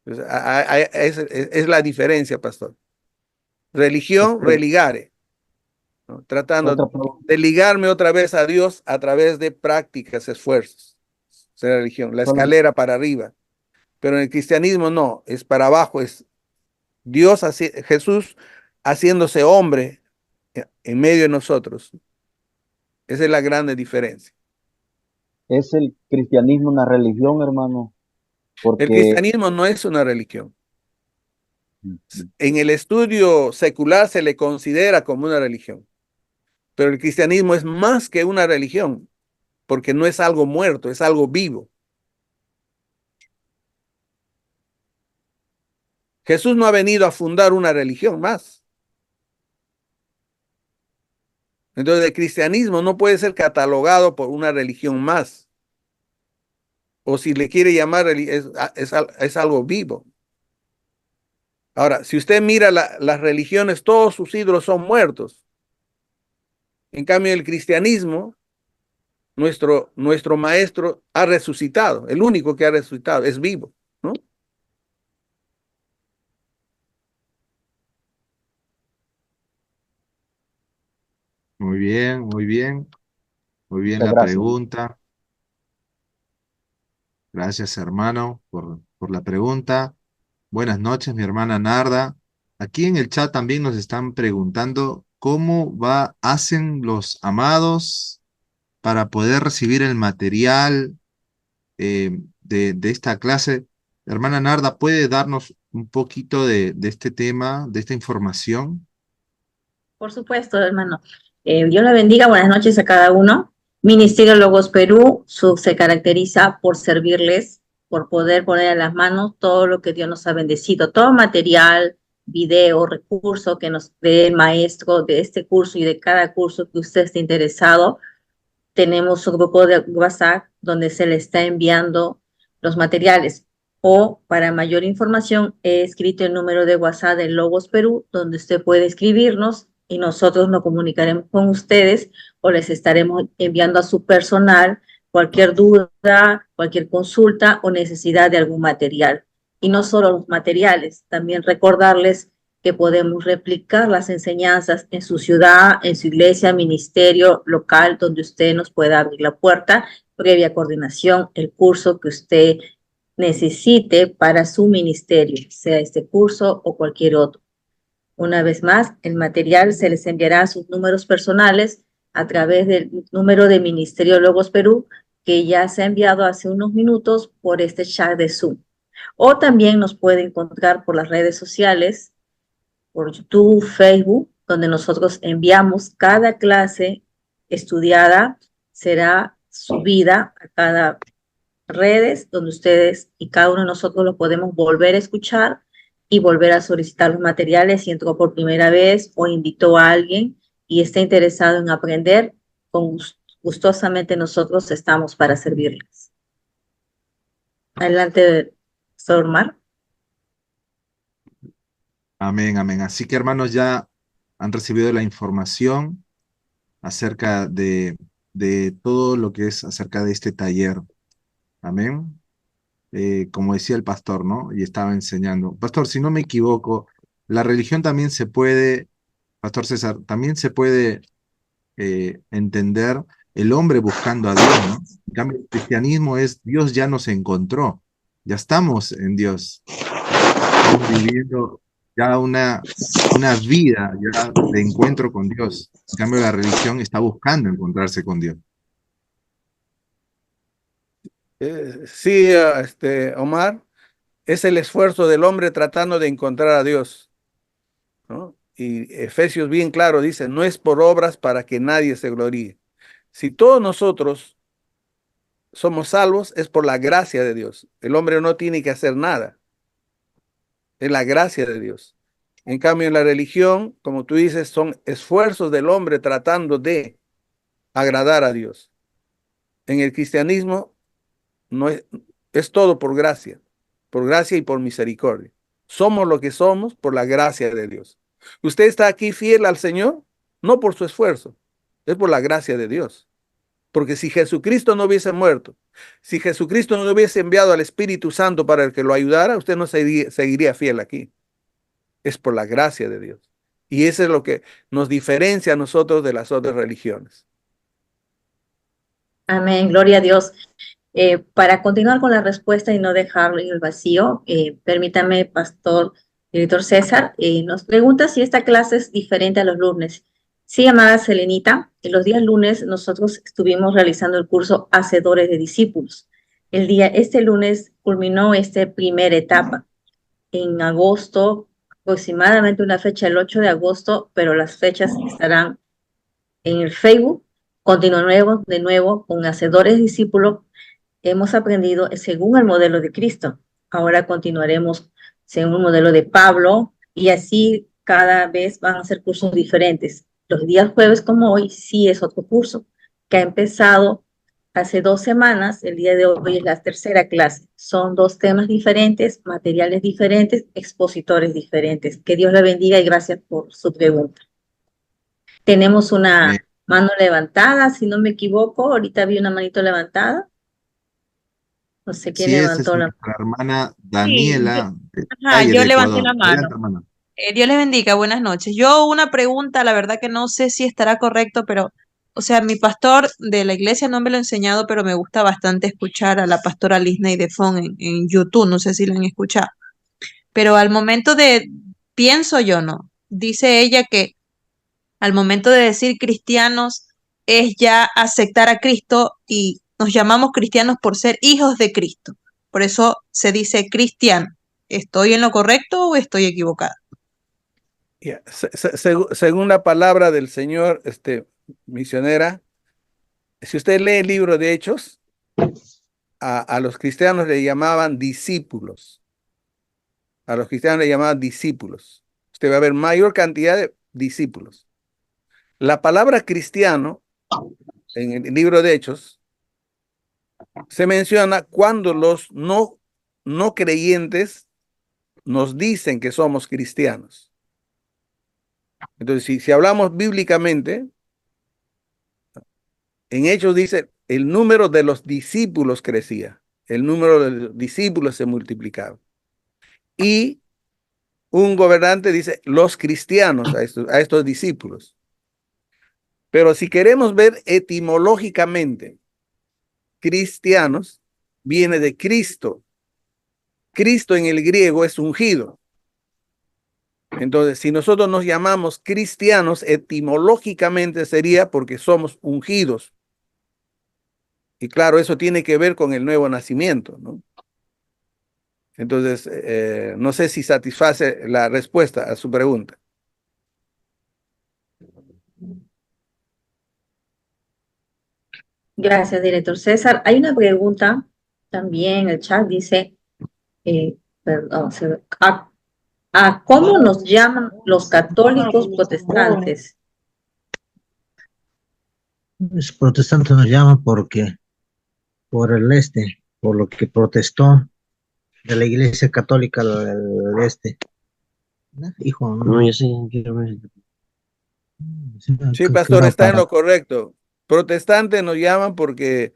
Es la diferencia, pastor. Religión, Este, religare, ¿no? Tratando otra pregunta, de ligarme otra vez a Dios a través de prácticas, esfuerzos. Es la religión, la solo- escalera para arriba. Pero en el cristianismo no, es para abajo, es Dios, Jesús haciéndose hombre en medio de nosotros. Esa es la grande diferencia. ¿es el cristianismo una religión, hermano? El Porque cristianismo no es una religión. En el estudio secular se le considera como una religión, pero el cristianismo es más que una religión, porque no es algo muerto, es algo vivo. Jesús no ha venido a fundar una religión más. Entonces el cristianismo no puede ser catalogado por una religión más, o si le quiere llamar, es algo vivo. Ahora, si usted mira las religiones, todos sus ídolos son muertos. En cambio, el cristianismo, nuestro maestro ha resucitado, el único que ha resucitado, es vivo, ¿no? Muy bien, muy bien. Muy bien muchas la gracias. pregunta. Gracias, hermano, por la pregunta. Buenas noches, mi hermana Narda. Aquí en el chat también nos están preguntando hacen los amados para poder recibir el material de esta clase. Hermana Narda, ¿puede darnos un poquito de este tema, de esta información? Por supuesto, hermano. Dios la bendiga. Buenas noches a cada uno. Ministerio Logos Perú se caracteriza por servirles, por poder poner a las manos todo lo que Dios nos ha bendecido, todo material, video, recurso que nos dé el maestro de este curso y de cada curso que usted esté interesado. Tenemos un grupo de WhatsApp donde se le está enviando los materiales. O para mayor información, he escrito el número de WhatsApp de Logos Perú, donde usted puede escribirnos y nosotros nos comunicaremos con ustedes o les estaremos enviando a su personal cualquier duda, cualquier consulta o necesidad de algún material. Y no solo los materiales, también recordarles que podemos replicar las enseñanzas en su ciudad, en su iglesia, ministerio local, donde usted nos pueda abrir la puerta, previa coordinación, el curso que usted necesite para su ministerio, sea este curso o cualquier otro. Una vez más, el material se les enviará a sus números personales a través del número de Ministerio Logos Perú, que ya se ha enviado hace unos minutos por este chat de Zoom. O también nos puede encontrar por las redes sociales, por YouTube, Facebook, donde nosotros enviamos cada clase estudiada, será subida a cada redes donde ustedes y cada uno de nosotros lo podemos volver a escuchar y volver a solicitar los materiales si entró por primera vez o invitó a alguien y está interesado en aprender, gustosamente nosotros estamos para servirles. Adelante, Sor Mar. Amén, amén. Así que hermanos, ya han recibido la información acerca de todo lo que es acerca de este taller. Amén. Como decía el pastor, ¿no? Y estaba enseñando. Pastor, si no me equivoco, la religión también se puede, Pastor César, también se puede entender el hombre buscando a Dios, ¿no? En cambio, el cristianismo es Dios ya nos encontró, ya estamos en Dios, estamos viviendo ya una vida ya de encuentro con Dios. En cambio, la religión está buscando encontrarse con Dios. Sí, Omar, es el esfuerzo del hombre tratando de encontrar a Dios, ¿no? Y Efesios bien claro dice, no es por obras para que nadie se gloríe. Si todos nosotros somos salvos, es por la gracia de Dios. El hombre no tiene que hacer nada. Es la gracia de Dios. En cambio, en la religión, como tú dices, son esfuerzos del hombre tratando de agradar a Dios. En el cristianismo no es todo por gracia y por misericordia. Somos lo que somos por la gracia de Dios. Usted está aquí fiel al Señor, no por su esfuerzo, es por la gracia de Dios. Porque si Jesucristo no hubiese muerto, si Jesucristo no hubiese enviado al Espíritu Santo para el que lo ayudara, usted no seguiría fiel aquí. Es por la gracia de Dios. Y eso es lo que nos diferencia a nosotros de las otras religiones. Amén, gloria a Dios. Para continuar con la respuesta y no dejarlo en el vacío, permítame, Pastor Director César, nos pregunta si esta clase es diferente a los lunes. Sí, amada Selenita, en los días lunes nosotros estuvimos realizando el curso Hacedores de Discípulos. Este lunes culminó esta primera etapa. En agosto, aproximadamente una fecha el 8 de agosto, pero las fechas estarán en el Facebook. Continuaremos de nuevo con Hacedores Discípulos. Hemos aprendido según el modelo de Cristo. Ahora continuaremos según el modelo de Pablo y así cada vez van a ser cursos diferentes. Los días jueves como hoy sí es otro curso que ha empezado hace 2 semanas. El día de hoy es la tercera clase. Son 2 temas diferentes, materiales diferentes, expositores diferentes. Que Dios la bendiga y gracias por su pregunta. Tenemos una mano levantada, si no me equivoco. Ahorita vi una manito levantada. No sé quién Sí, esa es levantó la nuestra hermana Sí, Daniela, yo de levanté Ecuador. la mano. Adelante, hermana. Dios les bendiga, buenas noches. Yo una pregunta, la verdad que no sé si estará correcto, pero, o sea, mi pastor de la iglesia no me lo ha enseñado, pero me gusta bastante escuchar a la pastora Lisney de Fon en YouTube, no sé si la han escuchado. Pero al momento pienso yo, ¿no? Dice ella que al momento de decir cristianos es ya aceptar a Cristo y nos llamamos cristianos por ser hijos de Cristo. Por eso se dice cristiano. ¿Estoy en lo correcto o estoy equivocada? Según la palabra del Señor, misionera, si usted lee el libro de Hechos, a los cristianos le llamaban discípulos. A los cristianos le llamaban discípulos. Usted va a ver mayor cantidad de discípulos. La palabra cristiano en el libro de Hechos se menciona cuando los no creyentes nos dicen que somos cristianos. Entonces, si hablamos bíblicamente, en Hechos dice, el número de los discípulos crecía, el número de los discípulos se multiplicaba. Y Un gobernante dice los cristianos a estos discípulos. Pero si queremos ver etimológicamente, cristianos viene de Cristo. Cristo en el griego es ungido. Entonces, si nosotros nos llamamos cristianos, etimológicamente sería porque somos ungidos. Y claro, eso tiene que ver con el nuevo nacimiento, ¿no? Entonces, no sé si satisface la respuesta a su pregunta. Gracias, director César. Hay una pregunta también en el chat, dice, perdón, ¿a cómo nos llaman los católicos protestantes? Los protestantes nos llaman porque por el por lo que protestó de la Iglesia Católica del Este. ¿No? Hijo, no, yo sí quiero ver. Sí, pastor, está en lo correcto. Protestantes nos llaman porque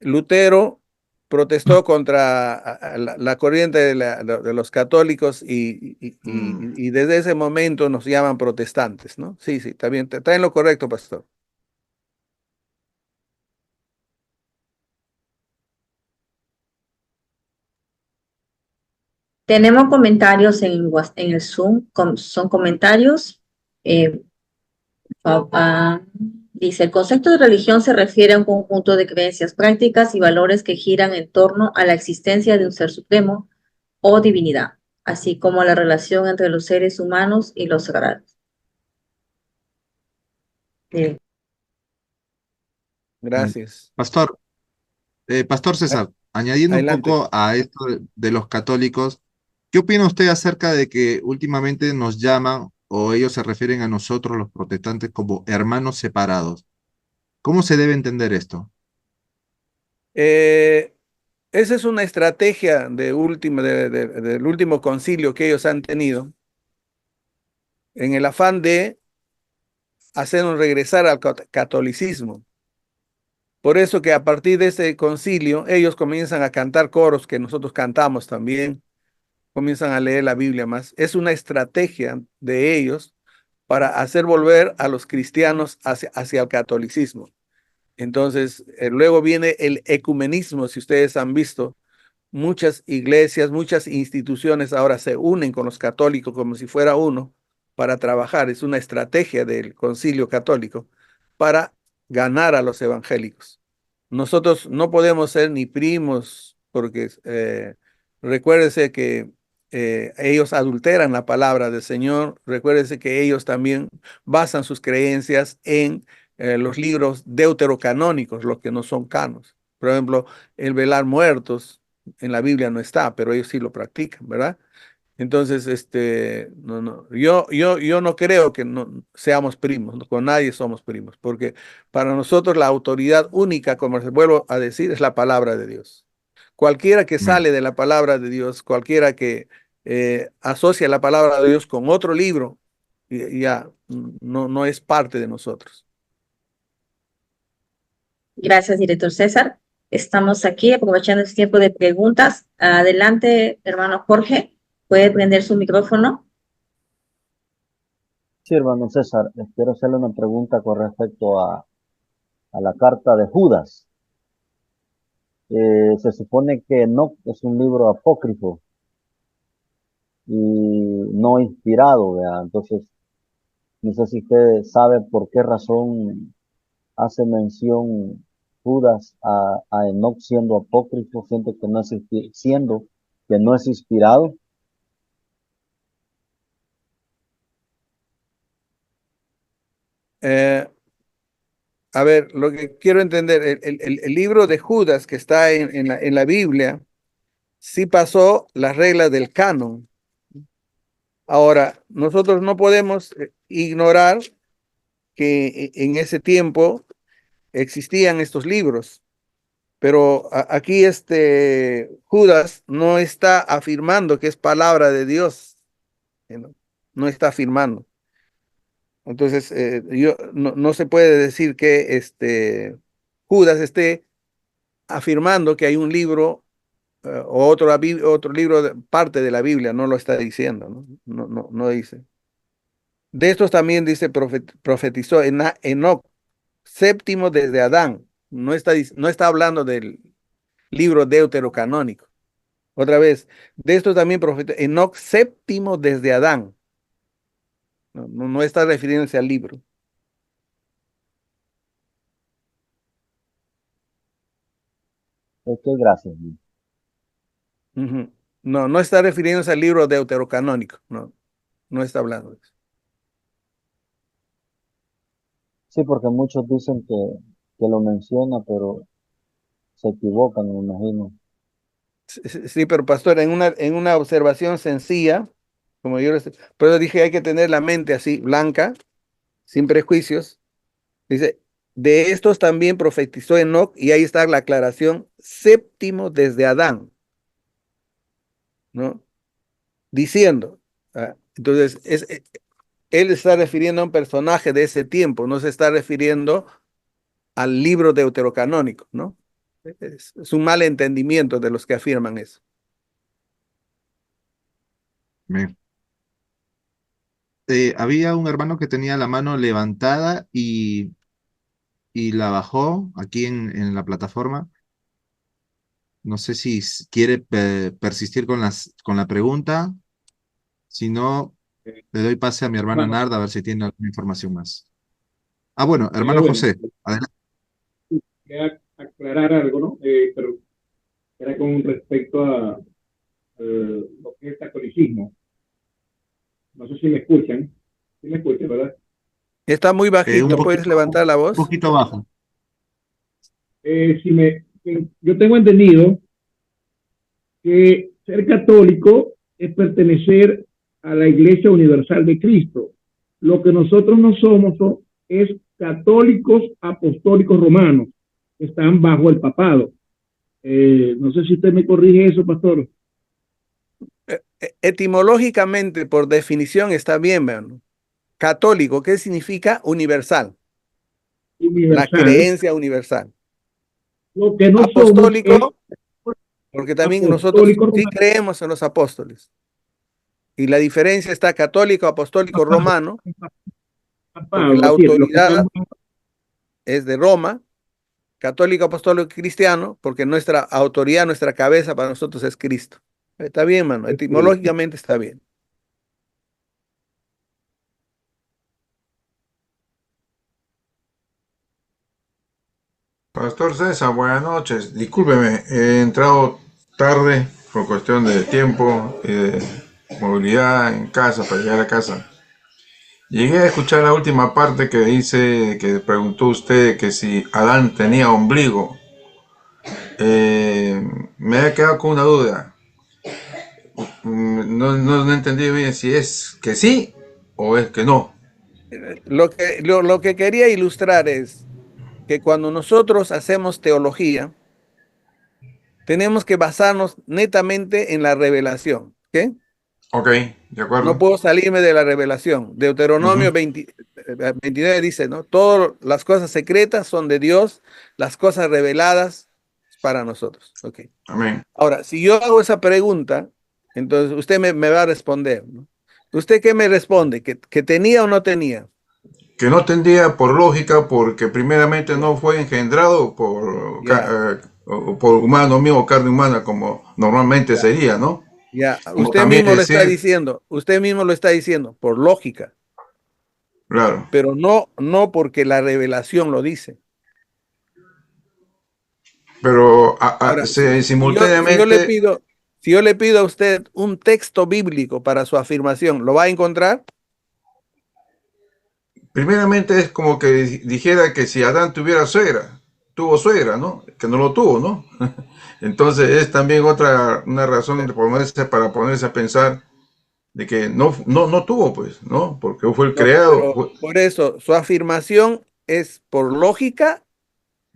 Lutero protestó contra la corriente de los católicos y desde ese momento nos llaman protestantes, ¿no? Sí, sí, está bien, está en lo correcto, pastor. Tenemos comentarios en el Zoom, son comentarios. eh, dice, el concepto de religión se refiere a un conjunto de creencias, prácticas y valores que giran en torno a la existencia de un ser supremo o divinidad, así como a la relación entre los seres humanos y los sagrados. Gracias. Pastor, Pastor César, añadiendo un Adelante. poco a esto de los católicos, ¿qué opina usted acerca de que últimamente nos llaman o ellos se refieren a nosotros los protestantes como hermanos separados? ¿Cómo se debe entender esto? Esa es una estrategia del último concilio que ellos han tenido en el afán de hacernos regresar al catolicismo. Por eso que a partir de ese concilio ellos comienzan a cantar coros que nosotros cantamos también, comienzan a leer la Biblia más. Es una estrategia de ellos para hacer volver a los cristianos hacia el catolicismo. Entonces, luego viene el ecumenismo, si ustedes han visto, muchas iglesias, muchas instituciones ahora se unen con los católicos como si fuera uno para trabajar. Es una estrategia del Concilio Católico para ganar a los evangélicos. Nosotros no podemos ser ni primos porque recuérdese que ellos adulteran la palabra del Señor. Recuérdese que ellos también basan sus creencias en los libros deuterocanónicos, los que no son canos. Por ejemplo, el velar muertos en la Biblia no está, pero ellos sí lo practican, ¿verdad? Entonces, yo no creo que no seamos primos, ¿no? Con nadie somos primos, porque para nosotros la autoridad única, como les vuelvo a decir, es la palabra de Dios. Cualquiera que Amén. sale de la palabra de Dios, cualquiera que asocia la palabra de Dios con otro libro, ya no es parte de nosotros. Gracias, director César. Estamos aquí aprovechando este tiempo de preguntas. Adelante, hermano Jorge. ¿Puede prender su micrófono? Sí, hermano César, quiero hacerle una pregunta con respecto a la carta de Judas. Se supone que no es un libro apócrifo y no inspirado, ¿verdad? Entonces, no sé si usted sabe por qué razón hace mención Judas a Enoc siendo apócrifo, siendo que no es inspirado. Eh, a ver, lo que quiero entender, el libro de Judas que está en la Biblia, sí pasó las reglas del canon. Ahora, nosotros no podemos ignorar que en ese tiempo existían estos libros, pero aquí Judas no está afirmando que es palabra de Dios, ¿no? No está afirmando. Entonces, no se puede decir que Judas esté afirmando que hay un libro o otro libro, parte de la Biblia, no lo está diciendo, ¿no? No dice. De estos también dice, profetizó Enoc, séptimo desde Adán. No está hablando del libro deuterocanónico. Otra vez, de estos también profetizó Enoc, séptimo desde Adán. No está refiriéndose al libro. Ok, gracias. Ujú. No está refiriéndose al libro deuterocanónico. No está hablando de eso. Sí, porque muchos dicen que lo menciona, pero se equivocan, me imagino. Sí, pero pastor, en una observación sencilla, como yo por eso dije, hay que tener la mente así, blanca, sin prejuicios. Dice, de estos también profetizó Enoc, y ahí está la aclaración, séptimo desde Adán, ¿no? Diciendo, entonces, él está refiriendo a un personaje de ese tiempo, no se está refiriendo al libro deuterocanónico, ¿no? Es un mal entendimiento de los que afirman eso. Amén. Había un hermano que tenía la mano levantada y la bajó aquí en la plataforma. No sé si quiere persistir con la pregunta. Si no, le doy pase a mi hermana Bueno, Narda a ver si tiene alguna información más. Ah, bueno, hermano bueno, José, adelante. quería aclarar algo, ¿no? Pero era con respecto a lo que es el catolicismo. No sé si me escuchan. Sí me escuchan, ¿verdad? Está muy Un bajito, ¿puedes levantar la un voz? poquito bajo. Yo tengo entendido que ser católico es pertenecer a la Iglesia Universal de Cristo. Lo que nosotros no somos es católicos apostólicos romanos, que están bajo el papado. No sé si usted me corrige eso, pastor. Etimológicamente, por definición, está bien, hermano. Católico, ¿qué significa? Universal, la Universal. creencia universal. Lo que no somos es Apostólico, porque también nosotros apostólicos sí romanos. creemos en los apóstoles. Y la diferencia está católico, apostólico, romano, porque la Es decir, los que autoridad están es de Roma, católico, apostólico y cristiano, porque nuestra autoridad, nuestra cabeza para nosotros es Cristo. Está bien, mano, etimológicamente está bien. Pastor César, buenas noches. Discúlpeme, he entrado tarde por cuestión de tiempo y de movilidad en casa para llegar a casa. Llegué a escuchar la última parte que dice, que preguntó usted que si Adán tenía ombligo. Me he quedado con una duda. No entendí bien si es que sí o es que no. Lo que quería ilustrar es que cuando nosotros hacemos teología, tenemos que basarnos netamente en la revelación. ¿Ok? Ok, de No acuerdo. puedo salirme de la revelación. Deuteronomio Ujú. 29 dice, ¿no? Todas las cosas secretas son de Dios, las cosas reveladas para nosotros. Ok. Amén. Ahora, si yo hago esa pregunta, entonces usted me va a responder, ¿no? ¿Usted qué me responde? ¿Que tenía o no tenía? Que no tendría por lógica, porque primeramente Ya, no fue engendrado por, ya, por humano mismo, carne humana, como normalmente ya, sería, ¿no? ya. Como también decir, Usted mismo lo está diciendo, por lógica, claro, pero no porque la revelación lo dice. pero Ahora, simultáneamente, si yo le pido a usted un texto bíblico para su afirmación, ¿lo va a encontrar? primeramente es como que dijera que si Adán tuviera suegra, tuvo suegra, ¿no? Que no lo tuvo, ¿no? Entonces es también una razón de para ponerse a pensar de que no tuvo, pues, ¿no? Porque fue el No, creado. pero por eso, su afirmación es por lógica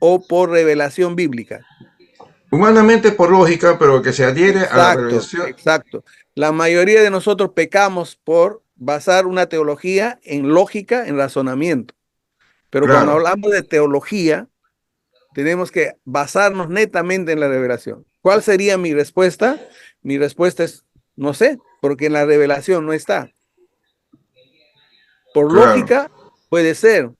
o por revelación bíblica. Humanamente por lógica, pero que se adhiere a la Exacto, revelación. exacto. La mayoría de nosotros pecamos por basar una teología en lógica, en razonamiento. Pero cuando Claro, hablamos de teología, tenemos que basarnos netamente en la revelación. ¿Cuál sería mi respuesta? Mi respuesta es, no sé, porque en la revelación no está. Por Claro, lógica puede ser,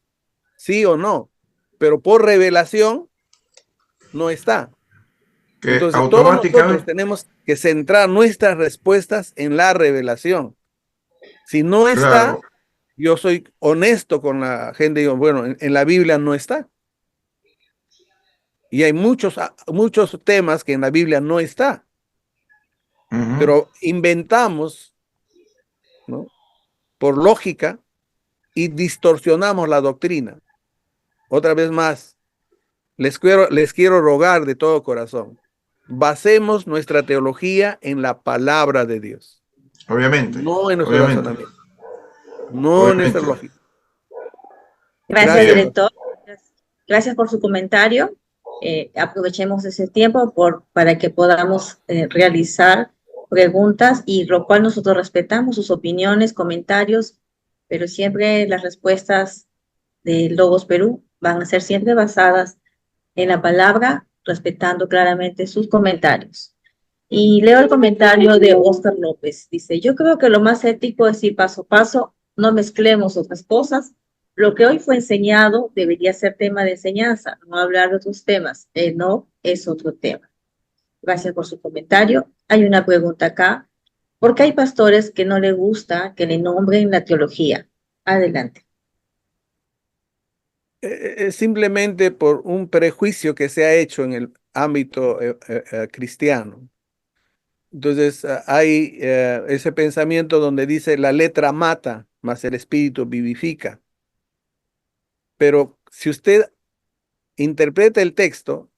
sí o no, pero por revelación no está. que Entonces, todos nosotros automáticamente, tenemos que centrar nuestras respuestas en la revelación. Si no está, claro, yo soy honesto con la gente, digo, bueno, en la Biblia no está. Y hay muchos temas que en la Biblia no está, ujú, pero inventamos, ¿no? Por lógica y distorsionamos la doctrina. Otra vez más, les quiero rogar de todo corazón, basemos nuestra teología en la palabra de Dios, obviamente, no en nuestro obviamente, razonamiento, no en nuestra obviamente. lógica. Gracias, Gracias. Bien, director. Gracias por su comentario. Aprovechemos ese tiempo para que podamos realizar preguntas y lo cual nosotros respetamos sus opiniones, comentarios, pero siempre las respuestas de Logos Perú van a ser siempre basadas en la palabra, respetando claramente sus comentarios. Y leo el comentario de Oscar López. Dice, yo creo que lo más ético es ir paso a paso, no mezclemos otras cosas. Lo que hoy fue enseñado debería ser tema de enseñanza, no hablar de otros temas. No es otro tema. Gracias por su comentario. Hay una pregunta acá. ¿Por qué hay pastores que no les gusta que le nombren la teología? Adelante. Es simplemente por un prejuicio que se ha hecho en el ámbito cristiano. Entonces hay ese pensamiento donde dice la letra mata, mas el espíritu vivifica. Pero si usted interpreta el texto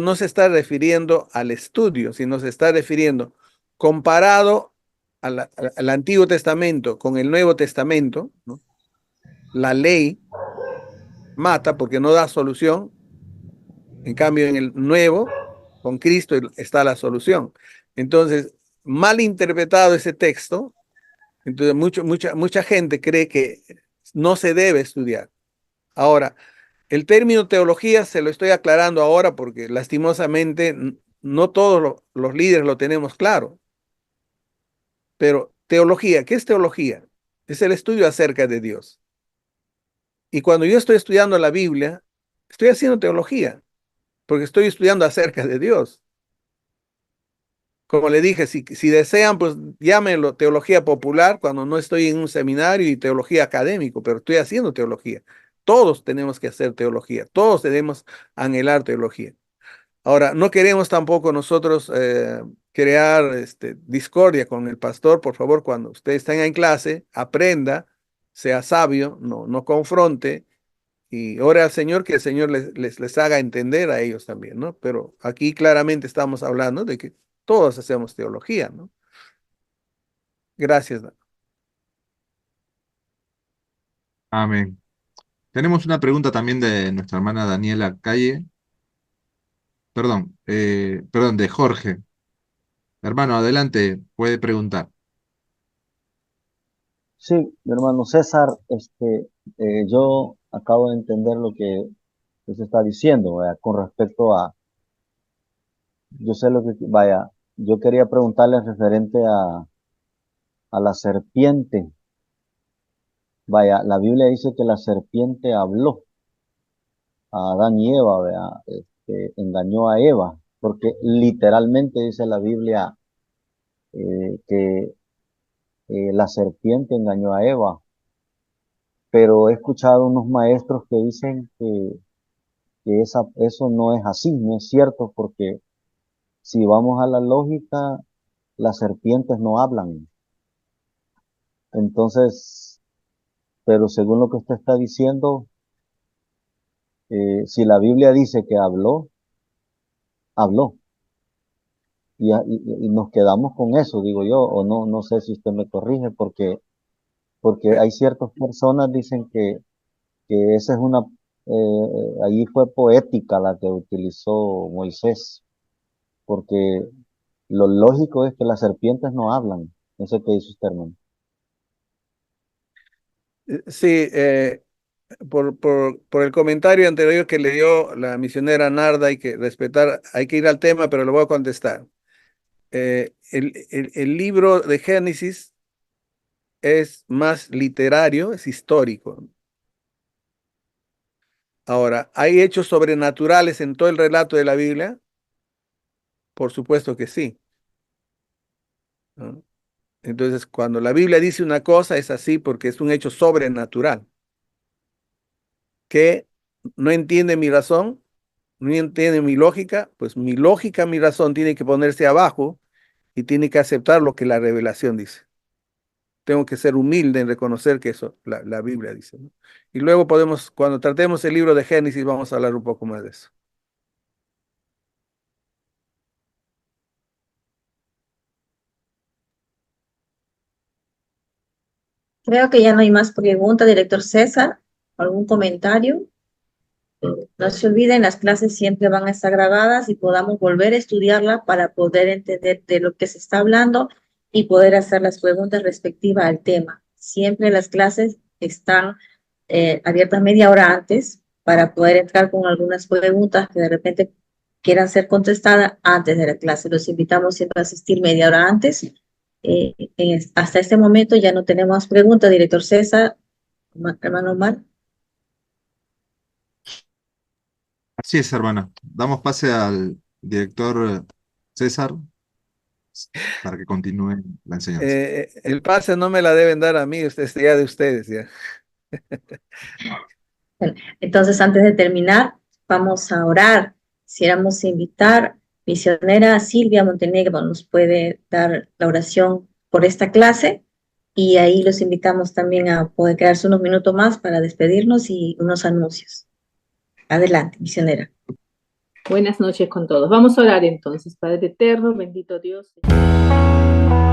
no se está refiriendo al estudio, sino se está refiriendo comparado al Antiguo Testamento con el Nuevo Testamento, ¿no? La ley mata porque no da solución. En cambio, en el Nuevo, con Cristo está la solución. Entonces, mal interpretado ese texto, entonces mucha gente cree que no se debe estudiar. Ahora, el término teología se lo estoy aclarando ahora porque lastimosamente no todos los líderes lo tenemos claro. Pero teología, ¿qué es teología? Es el estudio acerca de Dios. Y cuando yo estoy estudiando la Biblia, estoy haciendo teología, porque estoy estudiando acerca de Dios. Como le dije, si desean, pues llámenlo teología popular cuando no estoy en un seminario y teología académico, pero estoy haciendo teología. Todos tenemos que hacer teología, todos debemos anhelar teología. Ahora, no queremos tampoco nosotros crear discordia con el pastor. Por favor, cuando usted esté en clase, aprenda, sea sabio, no confronte y ore al Señor que el Señor les haga entender a ellos también, ¿no? Pero aquí claramente estamos hablando de que todos hacemos teología, ¿no? Gracias. Amén. Tenemos una pregunta también de nuestra hermana Daniela Calle, perdón, de Jorge. Hermano, adelante, puede preguntar. Sí, mi hermano César, yo acabo de entender lo que se está diciendo, ¿verdad? Con respecto a, yo sé lo que, vaya, yo quería preguntarle referente a la serpiente. Vaya, la Biblia dice que la serpiente habló a Adán y Eva, ¿verdad? Engañó a Eva, porque literalmente dice la Biblia que la serpiente engañó a Eva, pero he escuchado unos maestros que dicen que eso no es así, no es cierto, porque si vamos a la lógica, las serpientes no hablan. Entonces, pero según lo que usted está diciendo, si la Biblia dice que habló, habló. Y nos quedamos con eso, digo yo, o no sé si usted me corrige, porque Eh, hay ciertas personas dicen que esa es allí fue poética la que utilizó Moisés, porque lo lógico es que las serpientes no hablan. No sé qué dice usted, hermano. Sí, por el comentario anterior que le dio la misionera Narda, hay que respetar, hay que ir al tema, pero lo voy a contestar. El libro de Génesis es más literario, es histórico. Ahora, ¿hay hechos sobrenaturales en todo el relato de la Biblia? Por supuesto que sí, ¿no? Entonces, cuando la Biblia dice una cosa, es así porque es un hecho sobrenatural. Que no entiende mi razón, no entiende mi lógica, pues mi lógica, mi razón tiene que ponerse abajo y tiene que aceptar lo que la revelación dice. Tengo que ser humilde en reconocer que eso la Biblia dice, ¿no? Y luego podemos, cuando tratemos el libro de Génesis, vamos a hablar un poco más de eso. Creo que ya no hay más preguntas, director César. ¿Algún comentario? No se olviden, las clases siempre van a estar grabadas y podamos volver a estudiarla para poder entender de lo que se está hablando y poder hacer las preguntas respectivas al tema. Siempre las clases están abiertas media hora antes para poder entrar con algunas preguntas que de repente quieran ser contestadas antes de la clase. Los invitamos siempre a asistir media hora antes. Hasta este momento ya no tenemos preguntas, director César, hermano Omar. Así es, hermana. Damos pase al director César para que continúe la enseñanza. El pase no me la deben dar a mí, es ya de ustedes, ya. Bueno, entonces, antes de terminar, vamos a orar. Quisiéramos invitar misionera Silvia Montenegro, nos puede dar la oración por esta clase y ahí los invitamos también a poder quedarse unos minutos más para despedirnos y unos anuncios. Adelante, misionera. Buenas noches con todos. Vamos a orar entonces. Padre eterno, bendito Dios. Señor.